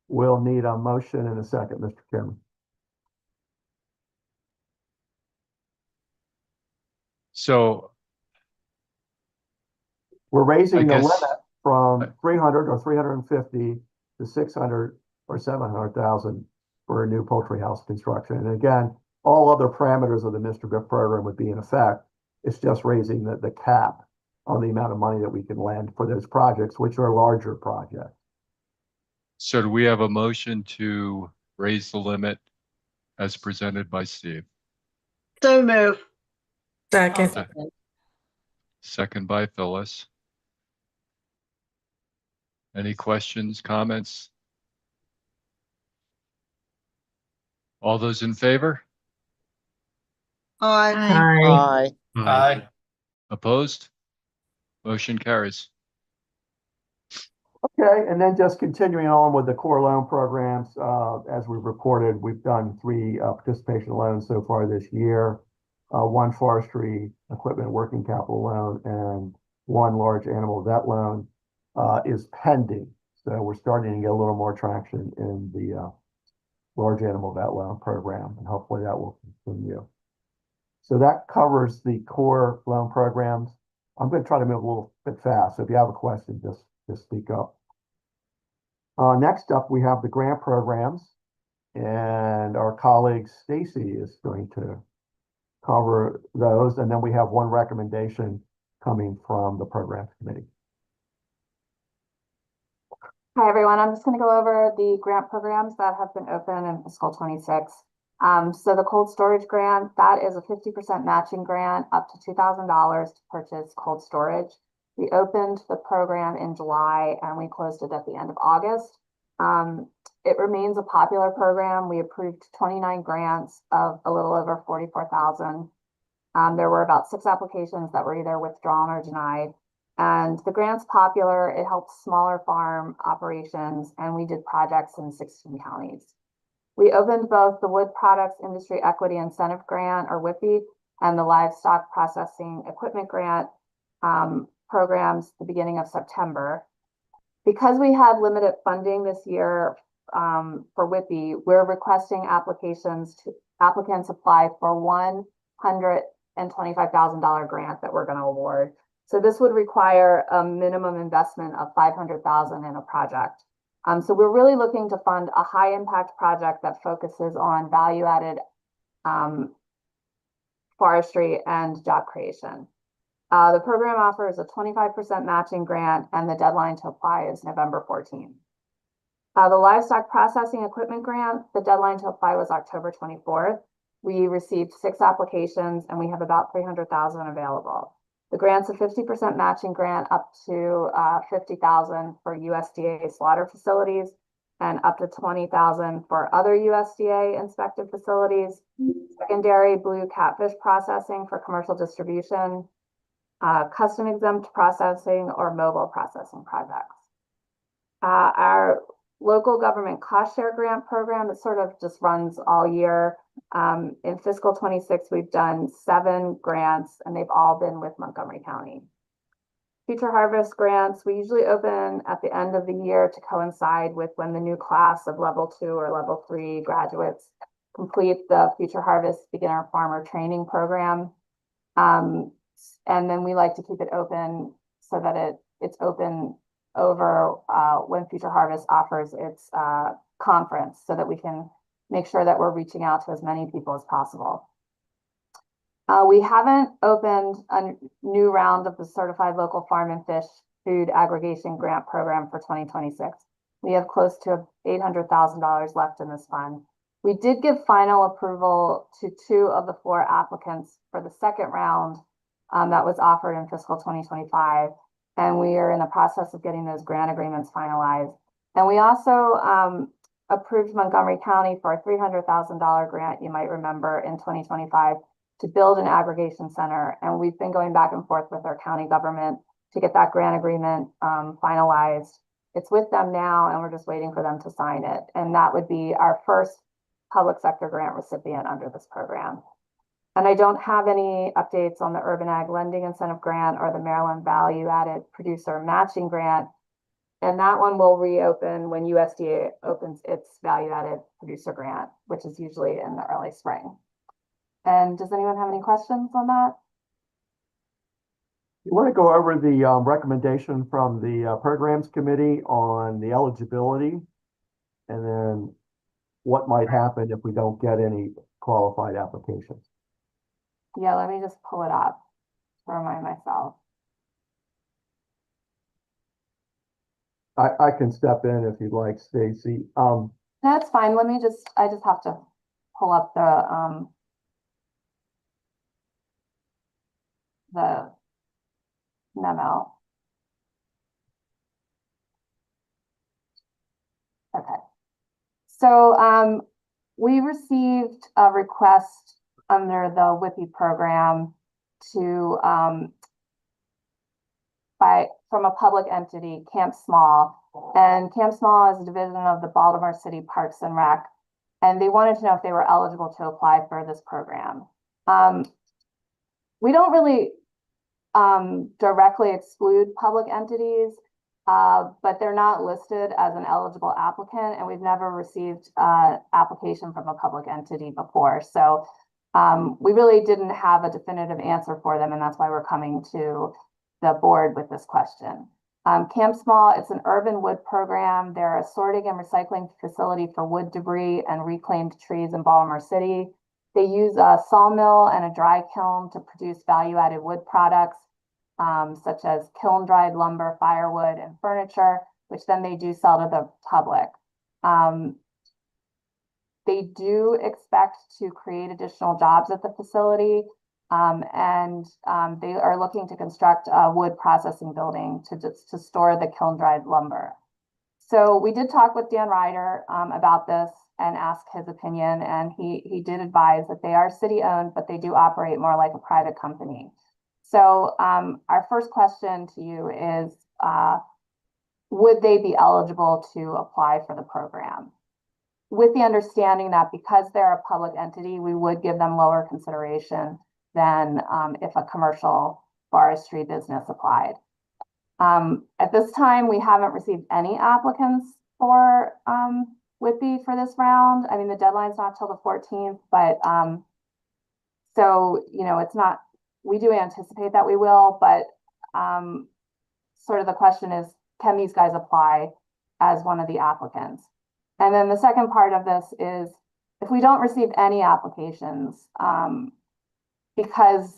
we'll need a motion in a second, Mr. Chairman. So we're raising the guess- limit from 300 or 350 to 600 or 700,000 for a new poultry house construction. And again, all other parameters of the Mr. Biff program would be in effect. It's just raising the cap on the amount of money that we can lend for those projects, which are larger projects. So do we have a motion to raise the limit as presented by Steve? So move. Second. Second by Phyllis. Any questions, comments? All those in favor? Aye. Aye. Opposed? Motion carries. Okay, and then just continuing on with the core loan programs, as we've reported, we've done 3 participation loans so far this year. 1 forestry equipment working capital loan and 1 large animal vet loan is pending. So we're starting to get a little more traction in the large animal vet loan program, and hopefully that will continue. So that covers the core loan programs. I'm going to try to move a little bit fast. So if you have a question, just speak up. Next up, we have the grant programs, and our colleague Stacy is going to cover those. And then we have 1 recommendation coming from the programs committee. Hi, everyone. I'm just going to go over the grant programs that have been open in fiscal 26. So the cold storage grant, that is a 50% matching grant up to $2,000 to purchase cold storage. We opened the program in July and we closed it at the end of August. It remains a popular program. We approved 29 grants of a little over 44,000. There were about 6 applications that were either withdrawn or denied. And the grant's popular. It helps smaller farm operations, and we did projects in 16 counties. We opened both the Wood Products Industry Equity Incentive Grant, or WIPI, and the Livestock Processing Equipment Grant programs at the beginning of September. Because we had limited funding this year for WIPI, we're requesting applicants apply for 100 and $25,000 grant that we're going to award. So this would require a minimum investment of $500,000 in a project. So we're really looking to fund a high impact project that focuses on value added forestry and job creation. The program offers a 25% matching grant, and the deadline to apply is November 14th. The livestock processing equipment grant, the deadline to apply was October 24th. We received 6 applications and we have about $300,000 available. The grant's a 50% matching grant up to $50,000 for USDA slaughter facilities and up to $20,000 for other USDA inspected facilities, secondary blue catfish processing for commercial distribution, custom exempt processing or mobile processing projects. Our local government cost share grant program, it sort of just runs all year. In fiscal 26, we've done 7 grants and they've all been with Montgomery County. Future Harvest grants, we usually open at the end of the year to coincide with when the new class of level 2 or level 3 graduates complete the Future Harvest Beginner Farmer Training Program. And then we like to keep it open so that it's open over when Future Harvest offers its conference so that we can make sure that we're reaching out to as many people as possible. We haven't opened a new round of the Certified Local Farm and Fish Food Aggregation Grant Program for 2026. We have close to $800,000 left in this fund. We did give final approval to 2 of the 4 applicants for the second round that was offered in fiscal 2025. And we are in the process of getting those grant agreements finalized. And we also approved Montgomery County for a $300,000 grant, you might remember, in 2025 to build an aggregation center. And we've been going back and forth with our county government to get that grant agreement finalized. It's with them now, and we're just waiting for them to sign it. And that would be our first public sector grant recipient under this program. And I don't have any updates on the Urban Ag Lending Incentive Grant or the Maryland Value Added Producer Matching Grant. And that one will reopen when USDA opens its Value Added Producer Grant, which is usually in the early spring. And does anyone have any questions on that? You want to go over the recommendation from the Programs Committee on the eligibility, and then what might happen if we don't get any qualified applications? Yeah, let me just pull it up to remind myself. I can step in if you'd like, Stacy. That's fine. I just have to pull up the memo. Okay. So we received a request under the WIPI program to from a public entity, Camp Small. And Camp Small is a division of the Baltimore City Parks and Rec. And they wanted to know if they were eligible to apply for this program. We don't really directly exclude public entities, but they're not listed as an eligible applicant, and we've never received an application from a public entity before. So we really didn't have a definitive answer for them, and that's why we're coming to the board with this question. Camp Small, it's an urban wood program. They're a sorting and recycling facility for wood debris and reclaimed trees in Baltimore City. They use a sawmill and a dry kiln to produce value-added wood products, such as kiln-dried lumber, firewood, and furniture, which then they do sell to the public. They do expect to create additional jobs at the facility, and they are looking to construct a wood processing building to store the kiln-dried lumber. So we did talk with Dan Ryder about this and ask his opinion, and he did advise that they are city-owned, but they do operate more like a private company. So our first question to you is, would they be eligible to apply for the program? With the understanding that because they're a public entity, we would give them lower consideration than if a commercial forestry business applied. At this time, we haven't received any applicants for WIPI for this round. I mean, the deadline's not till the 14th, but so, you know, it's not we do anticipate that we will, but sort of the question is, can these guys apply as one of the applicants? And then the second part of this is, if we don't receive any applications, because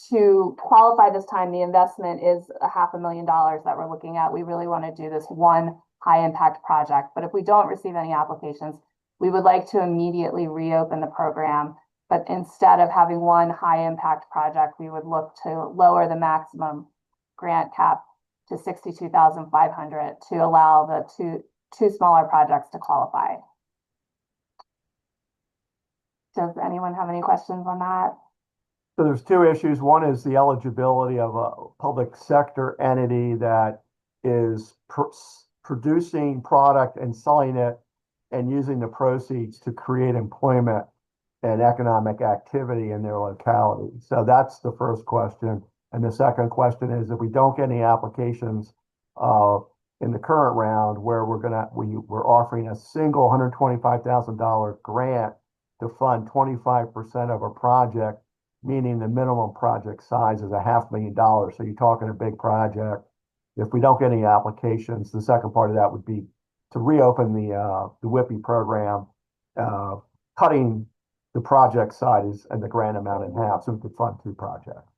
to qualify this time, the investment is $500,000 that we're looking at. We really want to do this one high impact project. But if we don't receive any applications, we would like to immediately reopen the program. But instead of having one high impact project, we would look to lower the maximum grant cap to $62,500 to allow the two smaller projects to qualify. Does anyone have any questions on that? So there's two issues. One is the eligibility of a public sector entity that is producing product and selling it and using the proceeds to create employment and economic activity in their locality. So that's the first question. And the second question is, if we don't get any applications in the current round, where we're offering a single $125,000 grant to fund 25% of a project, meaning the minimum project size is $500,000. So you're talking a big project. If we don't get any applications, the second part of that would be to reopen the WIPI program, cutting the project size and the grant amount in half so we could fund two projects.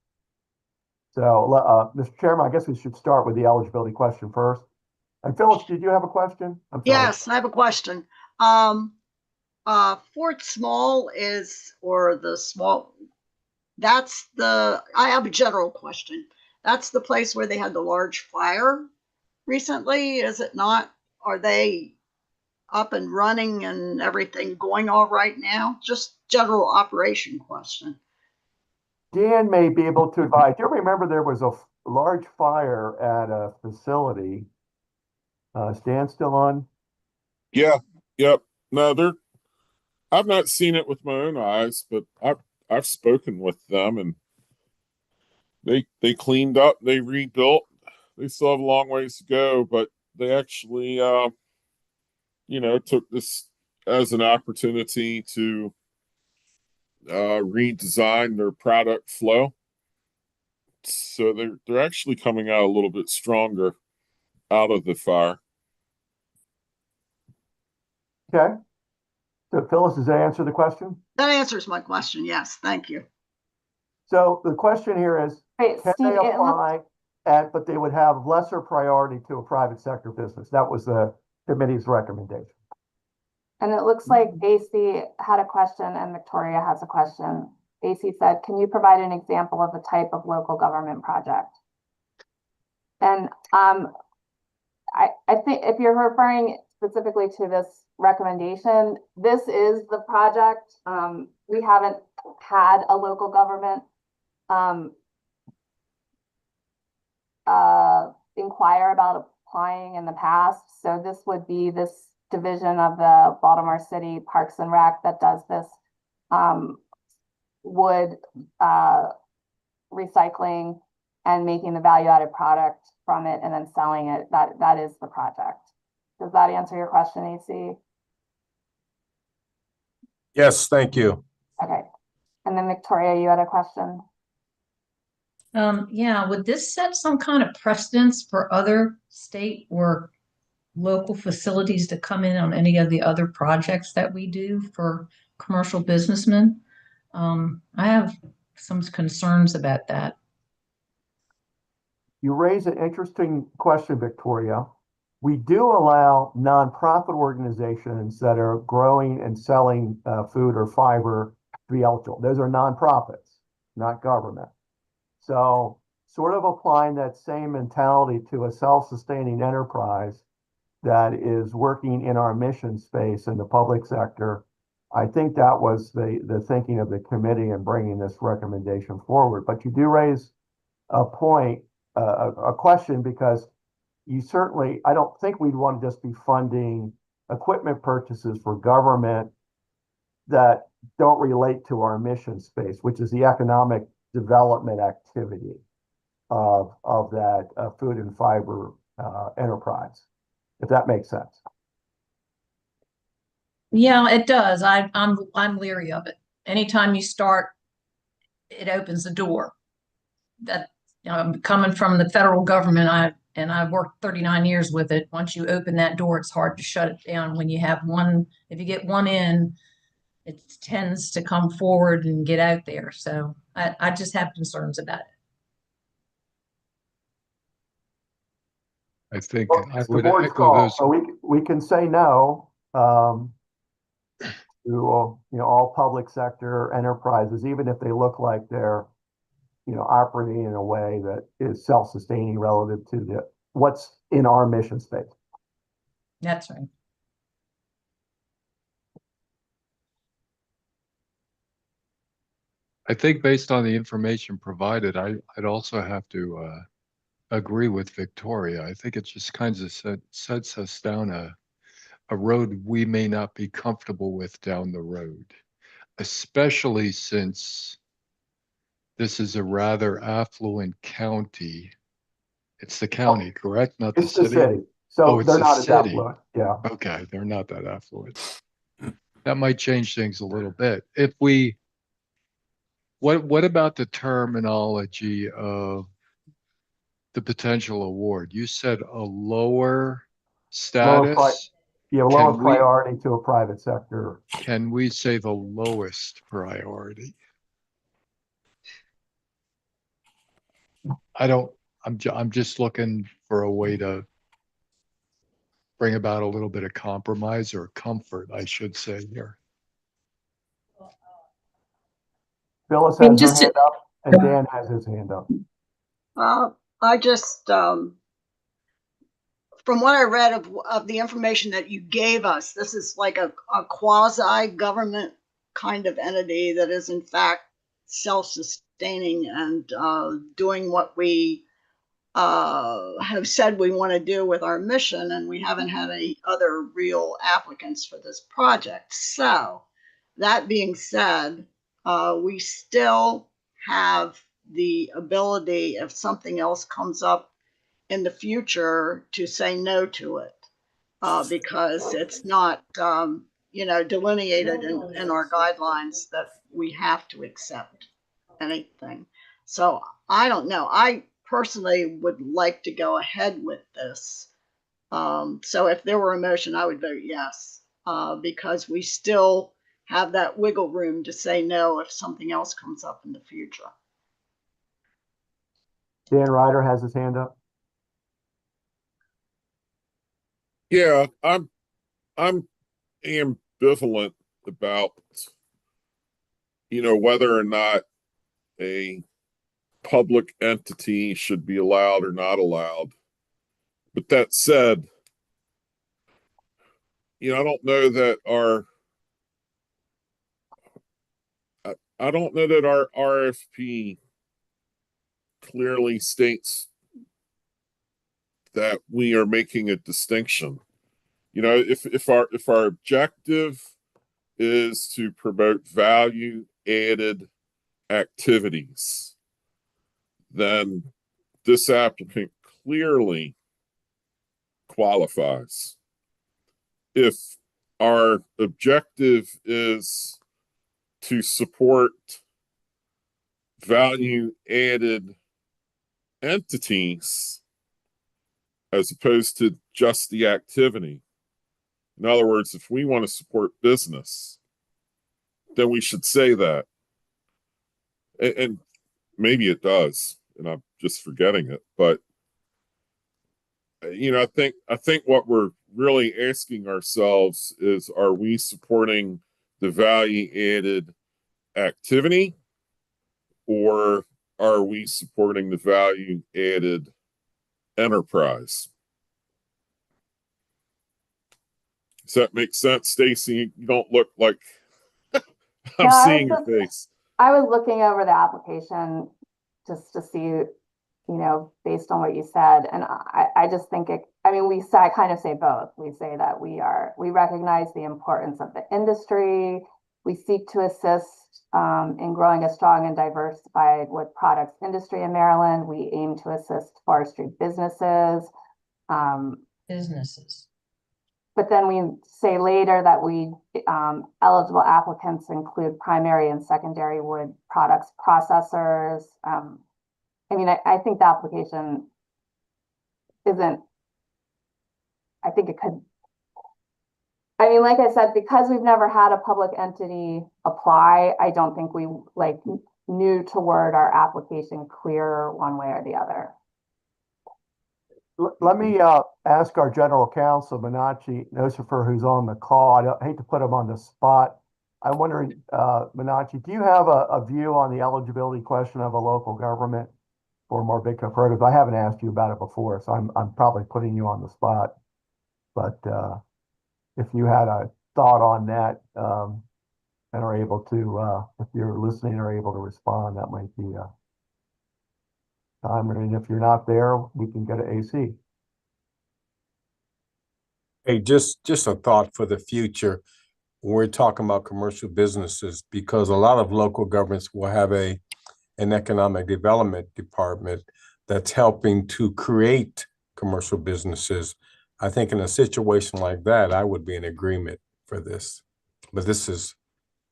So, Mr. Chairman, I guess we should start with the eligibility question first. And Phyllis, did you have a question? I'm sorry. Yes, I have a question. Fort Small I have a general question. That's the place where they had the large fire recently, is it not? Are they up and running and everything going all right now? Just general operation question. Dan may be able to advise. Do you remember there was a large fire at a facility? Is Dan still on? Yeah, yep. No, I've not seen it with my own eyes, but I've spoken with them, and they cleaned up, they rebuilt. They still have a long ways to go, but they actually took this as an opportunity to redesign their product flow. So they're actually coming out a little bit stronger out of the fire. Okay. So Phyllis, does that answer the question? That answers my question. Yes, thank you. So the question here is, can Steve, they apply, but they would have lesser priority to a private sector business? That was the committee's recommendation. And it looks like AC had a question and Victoria has a question. AC said, can you provide an example of the type of local government project? And I think if you're referring specifically to this recommendation, this is the project. We haven't had a local government inquire about applying in the past. So this would be this division of the Baltimore City Parks and Rec that does this wood recycling and making the value-added product from it and then selling it. That is the project. Does that answer your question, AC? Yes, thank you. Okay. And then Victoria, you had a question? Yeah, would this set some kind of precedence for other state or local facilities to come in on any of the other projects that we do for commercial businessmen? I have some concerns about that. You raise an interesting question, Victoria. We do allow nonprofit organizations that are growing and selling food or fiber to be eligible. Those are nonprofits, not government. So sort of applying that same mentality to a self-sustaining enterprise that is working in our mission space in the public sector. I think that was the thinking of the committee in bringing this recommendation forward. But you do raise a point, a question, because you certainly, I don't think we'd want to just be funding equipment purchases for government that don't relate to our mission space, which is the economic development activity of that food and fiber enterprise, if that makes sense. Yeah, it does. I'm leery of it. Anytime you start it opens the door. That, coming from the federal government, I've worked 39 years with it. Once you open that door, it's hard to shut it down. When you have one, if you get one in, it tends to come forward and get out there. So I just have concerns about it. I think Well, I it's the would board's echo call, those. so we can say no to all public sector enterprises, even if they look like they're operating in a way that is self-sustaining relative to what's in our mission space. That's right. I think based on the information provided, I'd also have to agree with Victoria. I think it just kind of sets us down a road we may not be comfortable with down the road, especially since this is a rather affluent county. It's the county, correct? Not the It's the city? city. So Oh, it's they're the not as city. affluent. Yeah. Okay, they're not that affluent. That might change things a little bit. What about the terminology of the potential award? You said a lower status. Lower priority to a private sector. Can we say the lowest priority? I'm just looking for a way to bring about a little bit of compromise or comfort, I should say here. Phyllis has her hand up and Dan has his hand up. I just, from what I read of the information that you gave us, this is like a quasi-government kind of entity that is in fact self-sustaining and doing what we have said we want to do with our mission, and we haven't had any other real applicants for this project. So that being said, we still have the ability, if something else comes up in the future, to say no to it, because it's not delineated in our guidelines that we have to accept anything. So I don't know. I personally would like to go ahead with this. So if there were a motion, I would vote yes, because we still have that wiggle room to say no if something else comes up in the future. Dan Ryder has his hand up. Yeah, I'm ambivalent about whether or not a public entity should be allowed or not allowed. But that said, I don't know that our RFP clearly states that we are making a distinction. If our objective is to promote value added activities, then this applicant clearly qualifies. If our objective is to support value added entities as opposed to just the activity, in other words, if we want to support business, then we should say that. And maybe it does, and I'm just forgetting it. But I think what we're really asking ourselves is: are we supporting the value-added activity, or are we supporting the value-added enterprise? Does that make sense, Stacy? You don't look like I'm seeing your face. I was looking over the application just to see, based on what you said. And I just think I kind of say both. We say that we recognize the importance of the industry. We seek to assist in growing a strong and diversified wood products industry in Maryland. We aim to assist forestry businesses. but then we say later that eligible applicants include primary and secondary wood products processors. I think the application isn't, I think it could, like I said, because we've never had a public entity apply, I don't think we knew to word our application clear one way or the other. Let me ask our general counsel, Manachi Nosifer, who's on the call. I hate to put him on the spot. I'm wondering, Manachi, do you have a view on the eligibility question of a local government for MARBIDCO programs? I haven't asked you about it before, so I'm probably putting you on the spot. But if you had a thought on that and are able to, if you're listening, are able to respond, that might be time. And if you're not there, we can go to AC. Hey, just a thought for the future when we're talking about commercial businesses, because a lot of local governments will have an economic development department that's helping to create commercial businesses. I think in a situation like that, I would be in agreement for this. But this is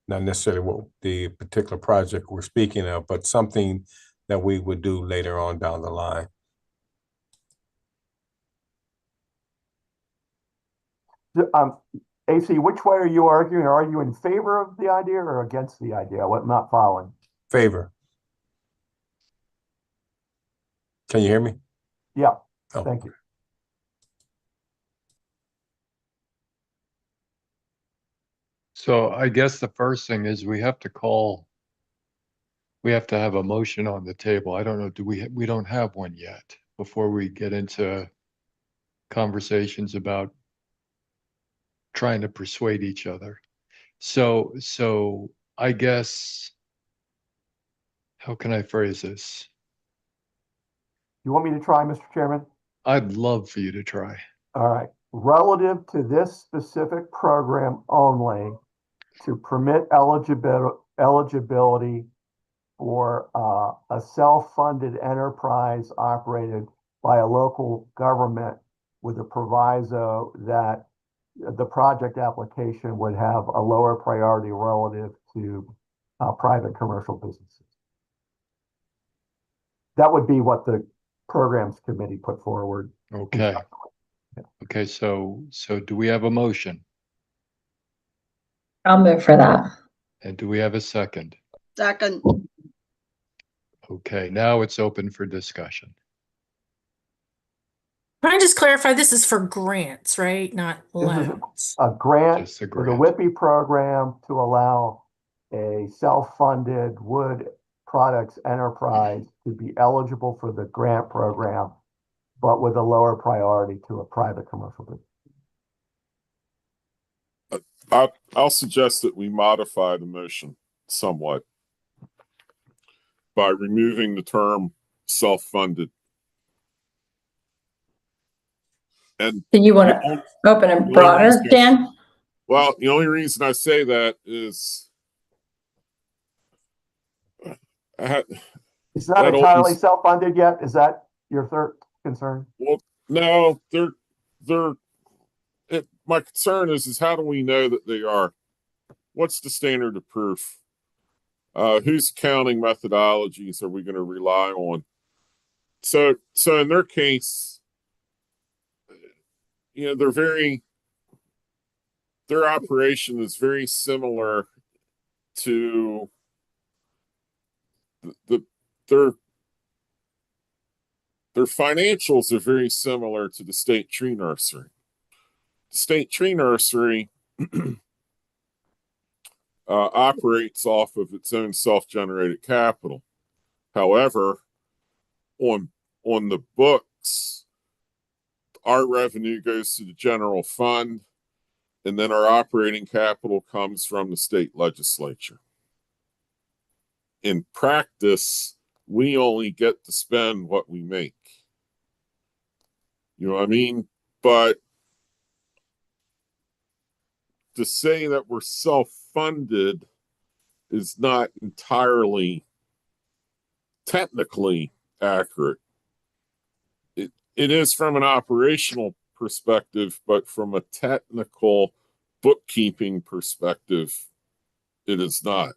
not necessarily what the particular project we're speaking of, but something that we would do later on down the line. AC, which way are you arguing? Are you in favor of the idea or against the idea? What, not following? Favor. Can you hear me? Yeah, oh. Thank you. So I guess the first thing is we have to have a motion on the table. I don't know, we don't have one yet before we get into conversations about trying to persuade each other. So I guess, how can I phrase this? You want me to try, Mr. Chairman? I'd love for you to try. All right. Relative to this specific program only, to permit eligibility for a self-funded enterprise operated by a local government with a proviso that the project application would have a lower priority relative to private commercial businesses. That would be what the programs committee put forward. Okay. Yeah. Okay, so do we have a motion? I'll move for that. And do we have a second? Second. Okay, now it's open for discussion. Can I just clarify, this is for grants, right? Not This loans. is a grant Just a for the grant. WIPI program to allow a self-funded wood products enterprise to be eligible for the grant program, but with a lower priority to a private commercial business. I'll suggest that we modify the motion somewhat by removing the term self-funded. And Do you want to open it broader, Dan? Well, the only reason I say that is It's not entirely self-funded yet. Is that your third concern? Well, no, my concern is how do we know that they are? What's the standard of proof? Whose accounting methodologies are we going to rely on? So in their case, their operation is very similar to their financials are very similar to the state tree nursery. The state tree nursery operates off of its own self-generated capital. However, on the books, our revenue goes to the general fund, and then our operating capital comes from the state legislature. In practice, we only get to spend what we make. You know what I mean? But to say that we're self-funded is not entirely technically accurate. It is from an operational perspective, but from a technical bookkeeping perspective, it is not.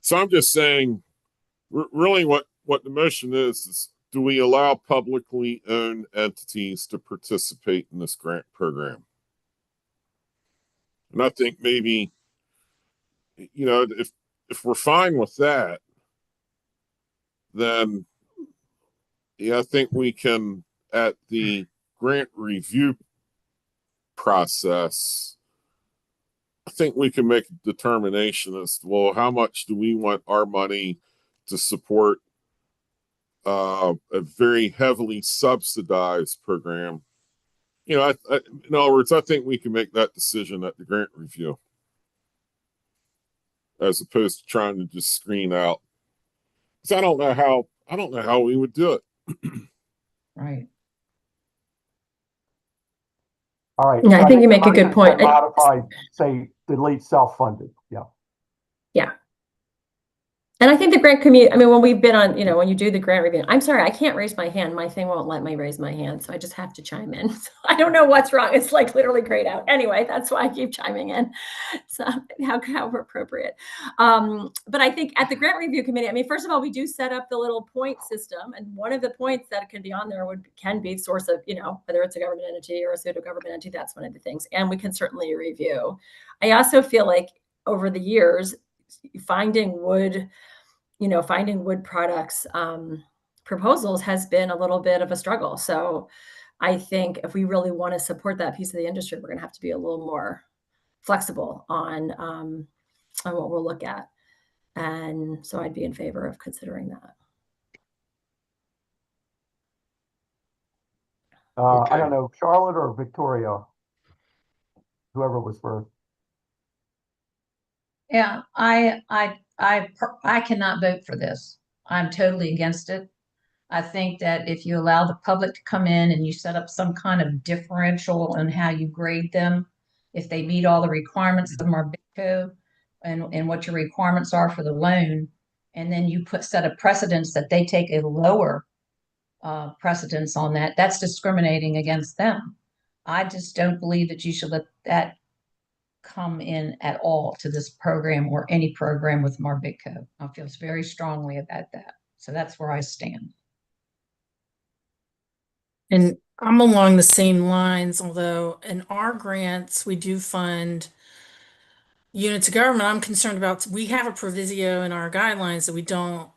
So I'm just saying, really what the motion is do we allow publicly owned entities to participate in this grant program? And I think maybe, you know, if we're fine with that, then yeah, I think we can, at the grant review process, I think we can make a determination as to, well, how much do we want our money to support a very heavily subsidized program? You know, in other words, I think we can make that decision at the grant review, as opposed to trying to just screen out. Because I don't know how we would do it. Right. All right. Yeah, so I think you make a good point. Modify, say, delete self-funded. Yeah. Yeah. And I think the grant community, I mean, when we've been on, you know, when you do the grant review, I'm sorry, I can't raise my hand. My thing won't let me raise my hand. So I just have to chime in. So I don't know what's wrong. It's like literally grayed out. Anyway, that's why I keep chiming in. So how appropriate. But I think at the grant review committee, I mean, first of all, we do set up the little point system. And one of the points that can be on there can be source of, you know, whether it's a government entity or a pseudo government entity, that's one of the things. And we can certainly review. I also feel like over the years, finding wood products proposals has been a little bit of a struggle. So I think if we really want to support that piece of the industry, we're going to have to be a little more flexible on what we'll look at. And so I'd be in favor of considering that. I don't know, Charlotte or Victoria, whoever was first. Yeah, I cannot vote for this. I'm totally against it. I think that if you allow the public to come in and you set up some kind of differential on how you grade them, if they meet all the requirements of MARBIDCO and what your requirements are for the loan, and then you set a precedence that they take a lower precedence on that, that's discriminating against them. I just don't believe that you should let that come in at all to this program or any program with MARBIDCO. I feel very strongly about that. So that's where I stand. And I'm along the same lines, although in our grants, we do fund units of government. I'm concerned about, we have a proviso in our guidelines that we don't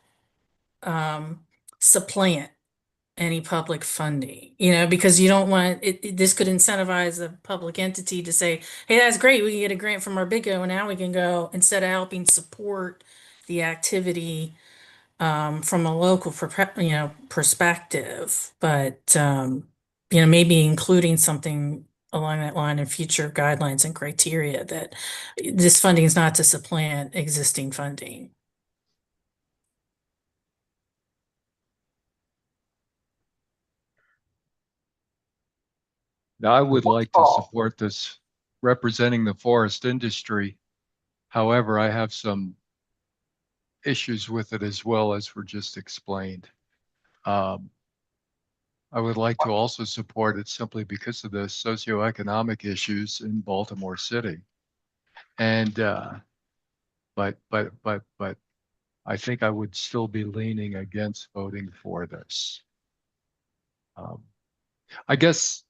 supplant any public funding, you know, because you don't want this could incentivize a public entity to say, hey, that's great, we can get a grant from MARBIDCO, and now we can go, instead of helping support the activity from a local perspective, but maybe including something along that line in future guidelines and criteria that this funding is not to supplant existing funding. Now, I would like to support this representing the forest industry. However, I have some issues with it as well, as were just explained. I would like to also support it simply because of the socioeconomic issues in Baltimore City. And but I think I would still be leaning against voting for this. I guess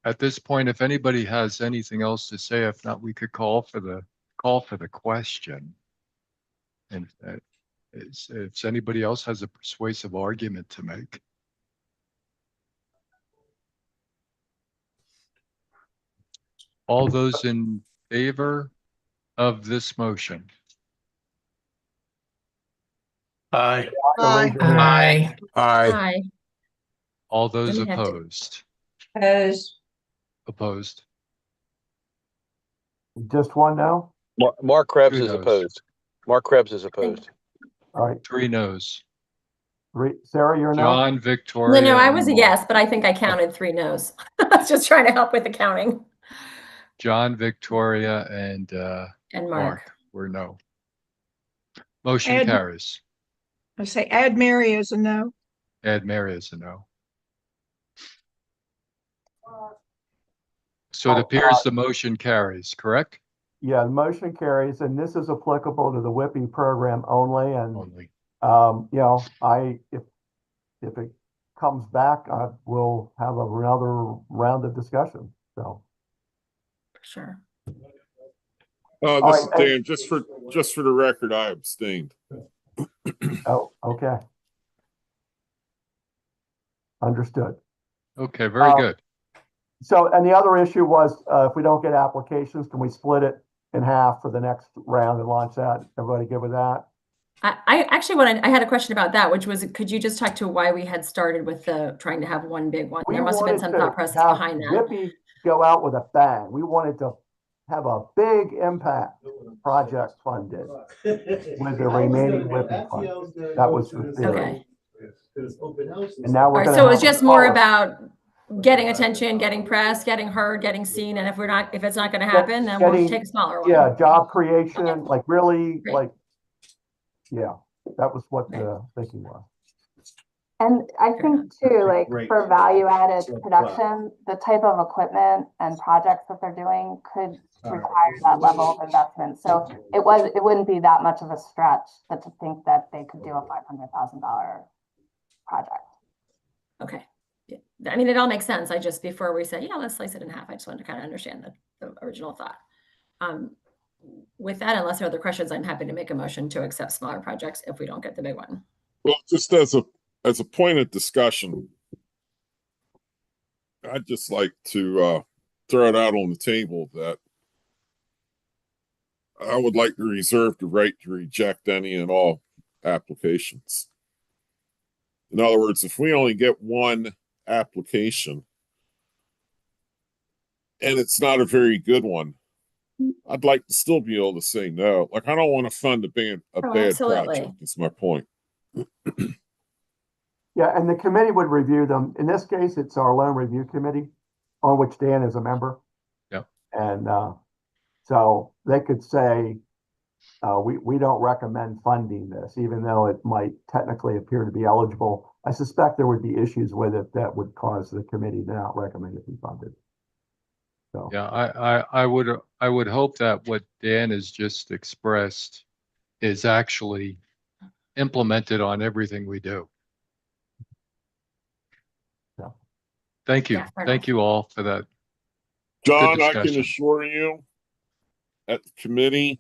at this point, if anybody has anything else to say, if not, we could call for the question. And if anybody else has a persuasive argument to make. All those in favor of this motion? Aye. Aye. Aye. All those Then we have to- opposed? Opposed. Just one now? Mark Krebs Two is noes. opposed. Mark Krebs is opposed. All right. 3 noes. Sarah, you're no? John, Victoria. No, I and was a Mark. yes, but I think I counted 3 no's. I was just trying to help with the counting. John, Victoria, and Mark were no. Motion Ed. carries. I say add Mary as a no. Add Mary as a no. So it appears the motion carries, correct? Yeah, the motion carries, and this is applicable to the WIPI program only, and Only. you know, if it comes back, we'll have another round of discussion, so. Sure. This All is right, Dan. Just for the record, I abstained. Oh, okay. Understood. Okay, very good. So, and the other issue was, if we don't get applications, can we split it in half for the next round and launch that? Everybody good with that? I actually I had a question about that, which was, could you just talk to why we had started with the trying to have one big one? There must have been some thought process behind that. WIPI go out with a bang. We wanted to have a big impact project funded with the remaining WIPI funds. That was the theory. And now we're All right, going so to it was just more about getting attention, getting press, getting heard, getting seen, and if it's not going to happen, then we'll take a smaller one. Yeah, job creation, like really, Great. like, yeah, that was what the thinking was. And I think too, like for value added production, the type of equipment and projects that they're doing could require that level of investment. So it wouldn't be that much of a stretch to think that they could do a $500,000 project. Okay. Yeah. I mean, it all makes sense. I just, before we say, yeah, let's slice it in half, I just wanted to kind of understand the original thought. With that, unless there are other questions, I'm happy to make a motion to accept smaller projects if we don't get the big one. Well, just as a point of discussion, I'd just like to throw it out on the table that I would like to reserve the right to reject any and all applications. In other words, if we only get one application and it's not a very good one, I'd like to still be able to say no. Like, I don't want to fund a bad project. Is my point. Yeah, and the committee would review them. In this case, it's our loan review committee, on which Dan is a member. Yep. And so they could say, we don't recommend funding this, even though it might technically appear to be eligible. I suspect there would be issues with it that would cause the committee to not recommend it be funded. So Yeah, I would hope that what Dan has just expressed is actually implemented on everything we do. Yeah. Thank you. Yeah, Thank you all for that. John, I can assure you at the committee,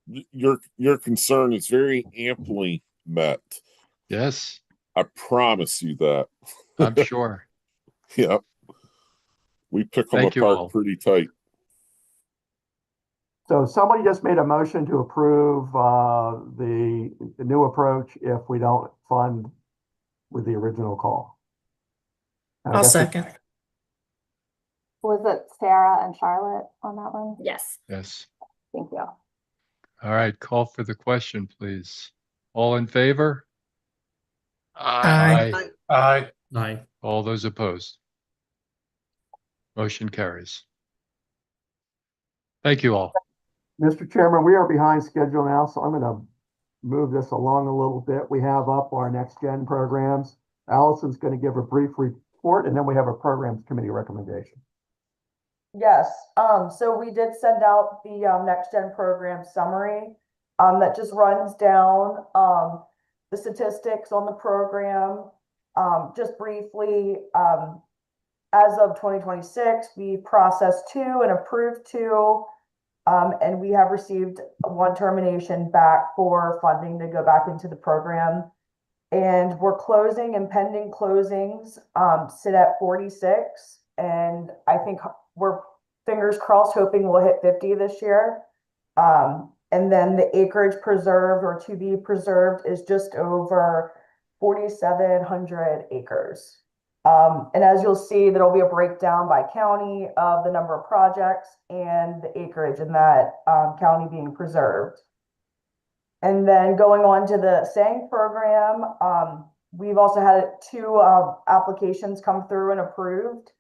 your concern is very amply met. Yes. I promise you that. I'm sure. Yeah. We pick them Thank you apart all. pretty tight. So somebody just made a motion to approve the new approach if we don't fund with the original call. I'll second. Was it Sarah and Charlotte on that one? Yes. Yes. Thank you. All right, call for the question, please. All in favor? Aye. Aye. Aye. All those opposed? Motion carries. Thank you all. Mr. Chairman, we are behind schedule now, so I'm going to move this along a little bit. We have up our next gen programs. Allison's going to give a brief report, and then we have a programs committee recommendation. Yes, so we did send out the next gen program summary that just runs down the statistics on the program. Just briefly, as of 2026, we processed 2 and approved 2, and we have received 1 termination back for funding to go back into the program. And we're closing, and pending closings sit at 46, and I think we're fingers crossed hoping we'll hit 50 this year. And then the acreage preserved or to be preserved is just over 4,700 acres. And as you'll see, there'll be a breakdown by county of the number of projects and the acreage in that county being preserved. And then going on to the SANG program, we've also had 2 applications come through and approved.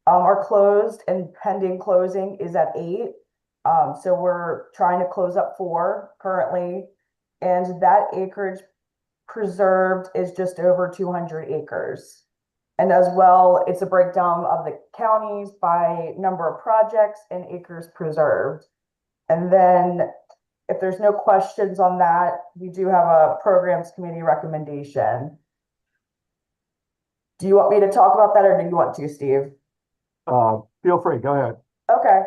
Our closed and pending closing is at 8. So we're trying to close up 4 currently. And that acreage preserved is just over 200 acres. And as well, it's a breakdown of the counties by number of projects and acres preserved. And then if there's no questions on that, we do have a programs committee recommendation. Do you want me to talk about that, or do you want to, Steve? Feel free, go ahead. Okay,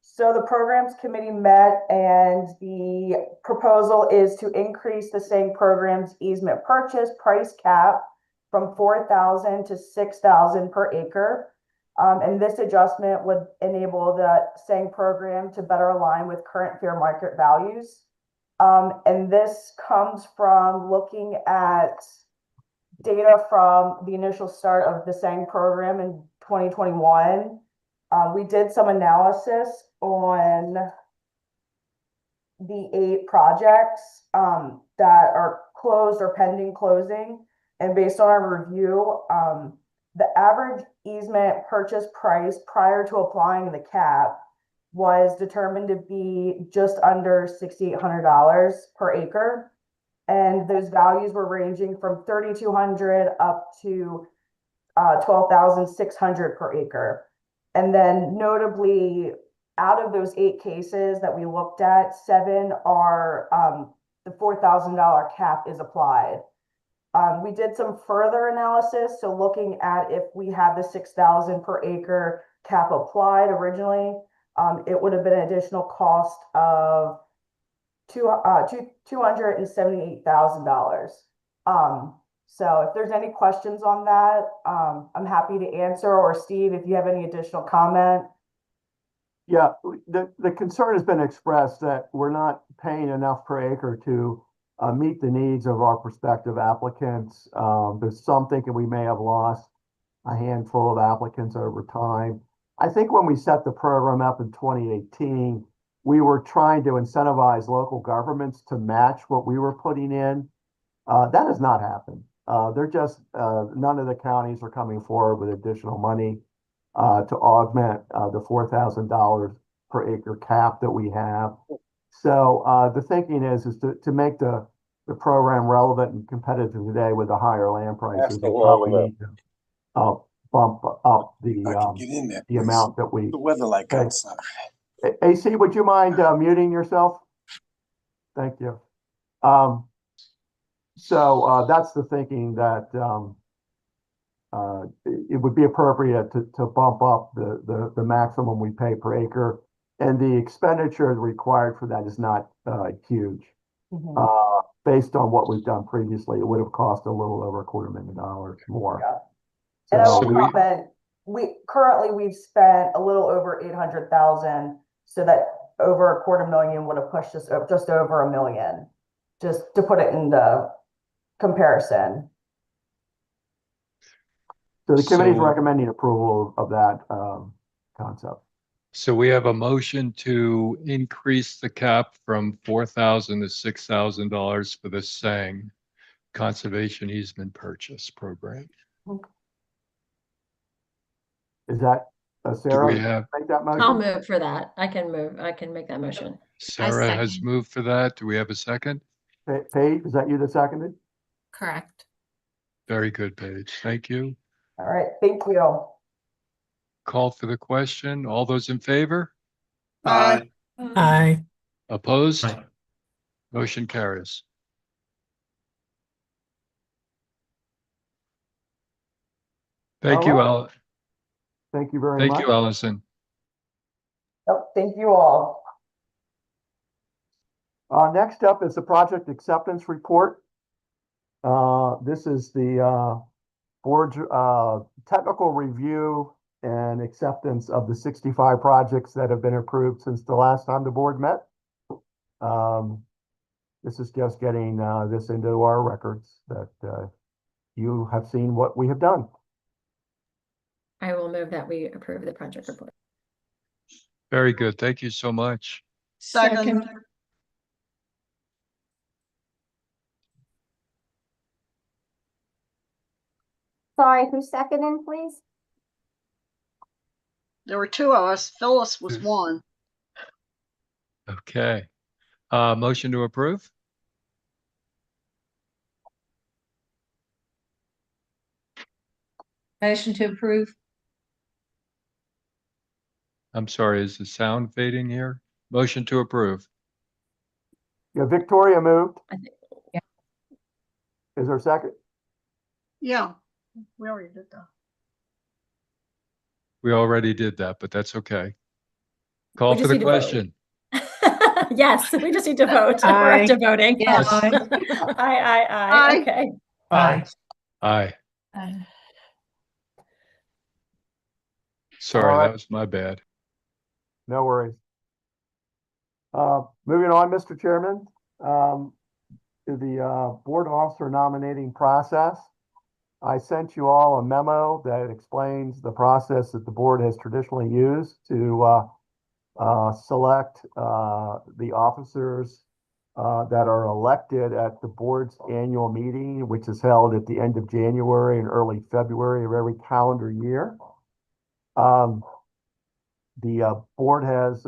so the programs committee met, and the proposal is to increase the SANG program's easement purchase price cap from 4,000 to 6,000 per acre. And this adjustment would enable the SANG program to better align with current fair market values. And this comes from looking at data from the initial start of the SANG program in 2021. We did some analysis on the 8 projects that are closed or pending closing. And based on our review, the average easement purchase price prior to applying the cap was determined to be just under $6,800 per acre. And those values were ranging from 3,200 up to 12,600 per acre. And then notably, out of those 8 cases that we looked at, 7 are the $4,000 cap is applied. We did some further analysis, so looking at if we have the 6,000 per acre cap applied originally, it would have been an additional cost of $278,000. So if there's any questions on that, I'm happy to answer, or Steve, if you have any additional comment. Yeah, the concern has been expressed that we're not paying enough per acre to meet the needs of our prospective applicants. There's some thinking we may have lost a handful of applicants over time. I think when we set the program up in 2018, we were trying to incentivize local governments to match what we were putting in. That has not happened. They're just, none of the counties are coming forward with additional money to augment the $4,000 per acre cap that we have. So the thinking is to make the program relevant and competitive today with the higher land prices. We probably need to bump up the amount that we. The weather like outside. AC, would you mind muting yourself? Thank you. So that's the thinking, that it would be appropriate to bump up the maximum we pay per acre, and the expenditure required for that is not huge. Based on what we've done previously, it would have cost a little over $250,000 more. Yeah. And I will comment, we've spent a little over 800,000, so that over $250,000 would have pushed us up just over $1 million, just to put it into comparison. So the committee's recommending approval of that concept. So we have a motion to increase the cap from $4,000 to $6,000 for the SANG Conservation Easement Purchase Program. Is that Sarah? Do we have? Make that motion? I'll move for that. I can make that motion. Sarah has moved for that. Do we have a second? Paige, is that you that seconded? Correct. Very good, Paige. Thank you. All right, thank you. Call for the question. All those in favor? Aye. Aye. Opposed? Motion carries. Thank you, Al. Thank you very much. Thank you, Allison. Oh, thank you all. Next up is the project acceptance report. This is the board's technical review and acceptance of the 65 projects that have been approved since the last time the board met. This is just getting this into our records that you have seen what we have done. I will move that we approve the project report. Very good. Thank you so much. Second. Sorry, who's seconding, please? There were 2 of us. Phyllis was one. Okay. Motion to approve? Motion to approve. I'm sorry, is the sound fading here? Motion to approve. Yeah, Victoria moved. Yeah. Is there a second? Yeah, we already did that. We already did that, but that's okay. Call We for just the need to vote. question. Yes, we just need to vote. We're Aye. up to voting. Yes. Aye. Okay. Aye. Aye. Aye. Sorry, All right. that was my bad. No worries. Moving on, Mr. Chairman, to the board officer nominating process. I sent you all a memo that explains the process that the board has traditionally used to select the officers that are elected at the board's annual meeting, which is held at the end of January and early February of every calendar year. The board has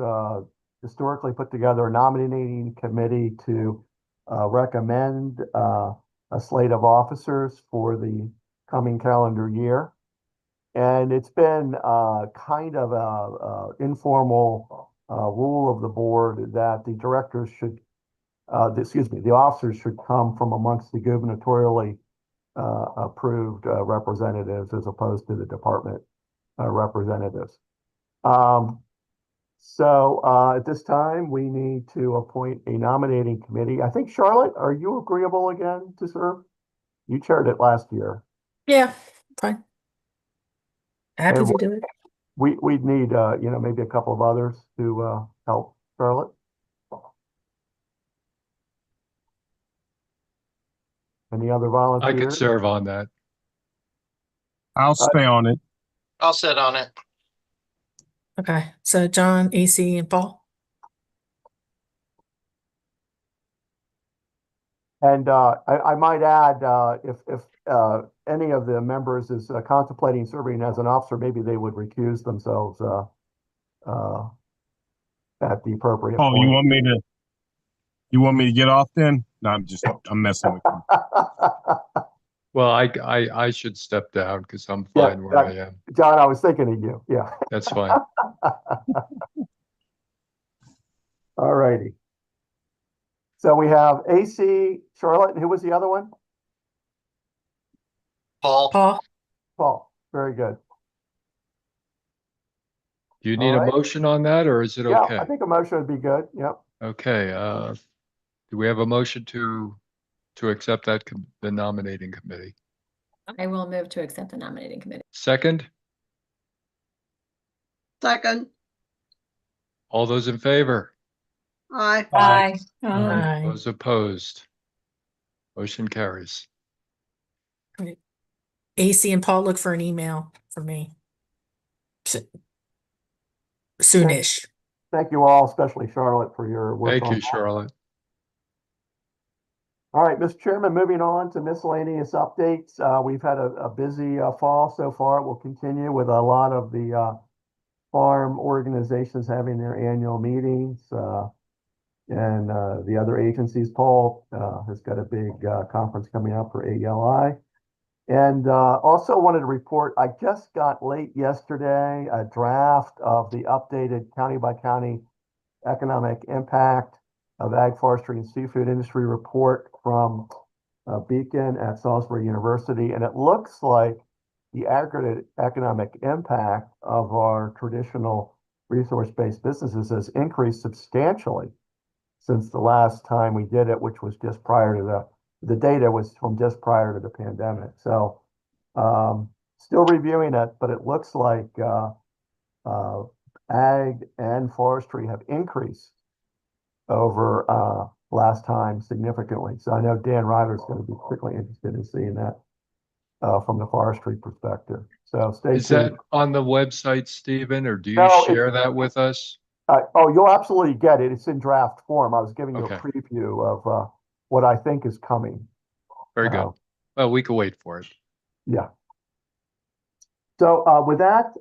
historically put together a nominating committee to recommend a slate of officers for the coming calendar year. And it's been kind of a informal rule of the board that the directors should, the officers should come from amongst the gubernatorially approved representatives as opposed to the department representatives. At this time, we need to appoint a nominating committee. I think, Charlotte, are you agreeable again to serve? You chaired it last year. Yeah, fine. Happy And to do it. we'd need, maybe a couple of others to help Charlotte. Any other I volunteers? could serve on that. I'll stay on it. I'll sit on it. Okay, so John, AC, and Paul. And I might add, if any of the members is contemplating serving as an officer, maybe they would recuse themselves at the appropriate Oh, point. you want me to get off then? No, I'm messing with you. Well, I should step down because I'm Yeah, fine where I am. John, I was thinking of you. Yeah. That's fine. All righty. So we have AC, Charlotte, and who was the other one? Paul. Paul. Very good. Do you need All a right. motion on that, or is it Yeah, okay? I think a motion would be good. Yep. Okay, do we have a motion to accept that the nominating committee? I will move to accept the nominating committee. Second, Second. all those in favor? Aye. Aye. Aye. Those opposed? Motion carries. Great. AC and Paul, look for an email from me. Soonish. Thank you all, especially Charlotte, for your work Thank on you, that. Charlotte. All right, Mr. Chairman, moving on to miscellaneous updates. We've had a busy fall so far. We'll continue with a lot of the farm organizations having their annual meetings and the other agencies. Paul has got a big conference coming up for AELI. And also wanted to report, I just got late yesterday a draft of the updated county by county economic impact of ag, forestry, and seafood industry report from Beacon at Salisbury University. And it looks like the aggregate economic impact of our traditional resource-based businesses has increased substantially since the last time we did it, which was just prior to the data was from just prior to the pandemic. So still reviewing it, but it looks like ag and forestry have increased over last time significantly. So I know Dan Ryder is going to be particularly interested in seeing that from the forestry perspective. So stay Is tuned. that on the website, Stephen, or do you No, share that with us? Oh, you'll absolutely get it. It's in draft form. I was giving you Okay. a preview of what I think is coming. Very good. Well, we can wait for it. Yeah. So with that,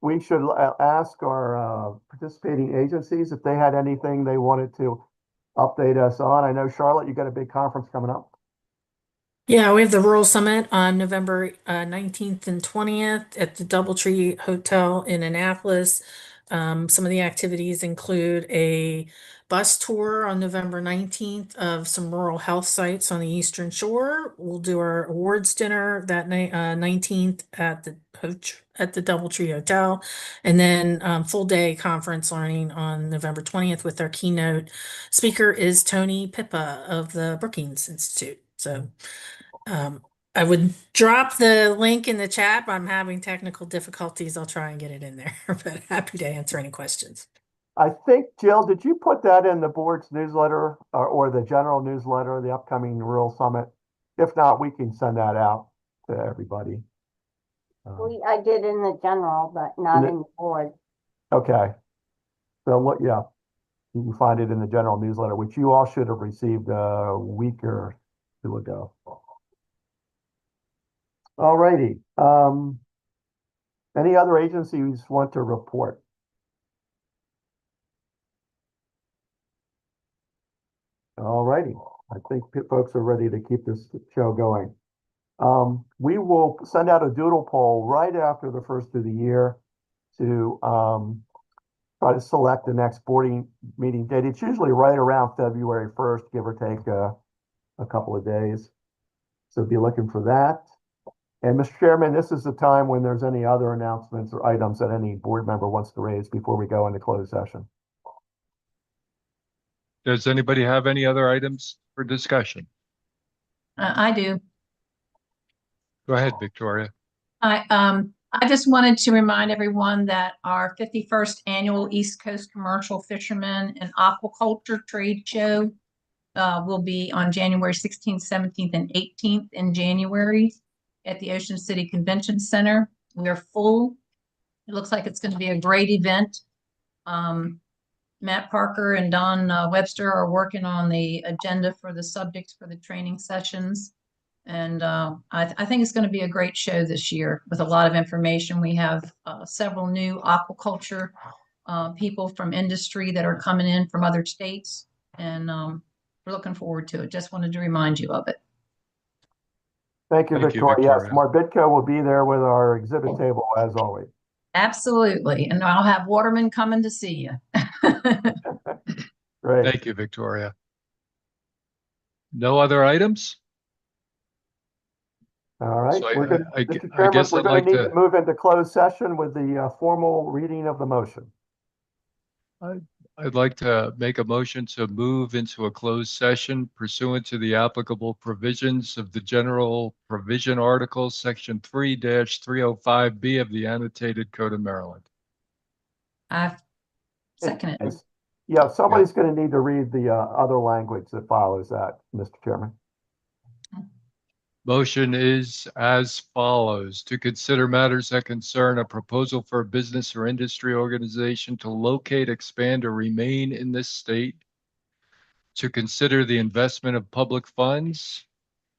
we should ask our participating agencies if they had anything they wanted to update us on. I know, Charlotte, you got a big conference coming up. Yeah, we have the Rural Summit on November 19th and 20th at the DoubleTree Hotel in Annapolis. Some of the activities include a bus tour on November 19th of some rural health sites on the Eastern Shore. We'll do our awards dinner that night, 19th at the DoubleTree Hotel, and then full day conference learning on November 20th with our keynote speaker is Tony Pippa of the Brookings Institute. So I would drop the link in the chat, but I'm having technical difficulties. I'll try and get it in there, but happy to answer any questions. I think, Jill, did you put that in the board's newsletter or the general newsletter, the upcoming Rural Summit? If not, we can send that out to everybody. I did in the general, but not in the board. Okay. So what, yeah, you can find it in the general newsletter, which you all should have received a week or two ago. All righty. Any other agencies want to report? All righty. I think folks are ready to keep this show going. We will send out a doodle poll right after the first of the year to try to select the next board meeting date. It's usually right around February 1st, give or take a couple of days. So be looking for that. And Mr. Chairman, this is the time when there's any other announcements or items that any board member wants to raise before we go into closed session. Does anybody have any other items for discussion? I do. Go ahead, Victoria. I just wanted to remind everyone that our 51st annual East Coast Commercial Fishermen and Aquaculture Trade Show will be on January 16th, 17th, and 18th in January at the Ocean City Convention Center. We are full. It looks like it's going to be a great event. Matt Parker and Don Webster are working on the agenda for the subjects for the training sessions. And I think it's going to be a great show this year with a lot of information. We have several new aquaculture people from industry that are coming in from other states. And we're looking forward to it. Just wanted to remind you of it. Thank you, Victoria. Yes, MARBIDCO will be there with our exhibit table as always. Absolutely. And I'll have Waterman coming to see you. Great. Thank you, Victoria. No other items? All right. So We're going I to guess I'd like need to move into closed session with the formal reading of the motion. I'd like to make a motion to move into a closed session pursuant to the applicable provisions of the General Provision Article, Section 3-305B of the Annotated Code of Maryland. I second it. Yeah, somebody's going to need to read the other language that follows that, Mr. Chairman. Motion is as follows: to consider matters that concern a proposal for a business or industry organization to locate, expand, or remain in this state, to consider the investment of public funds,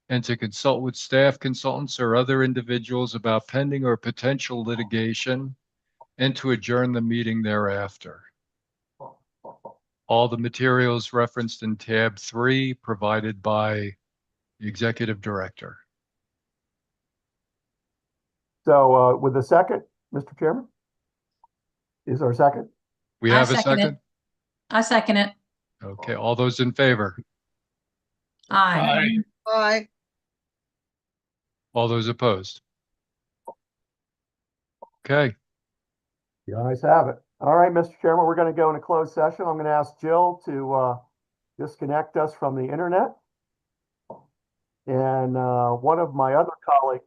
and to consult with staff, consultants, or other individuals about pending or potential litigation, and to adjourn the meeting thereafter. All the materials referenced in tab 3 provided by the Executive Director. So with the second, Mr. Chairman? Is there a second? We have a second? I second it. Okay, all those in favor? Aye. Aye. All those opposed? Okay. The ayes have it. All right, Mr. Chairman, we're going to go into closed session. I'm going to ask Jill to disconnect us from the internet. And one of my other colleagues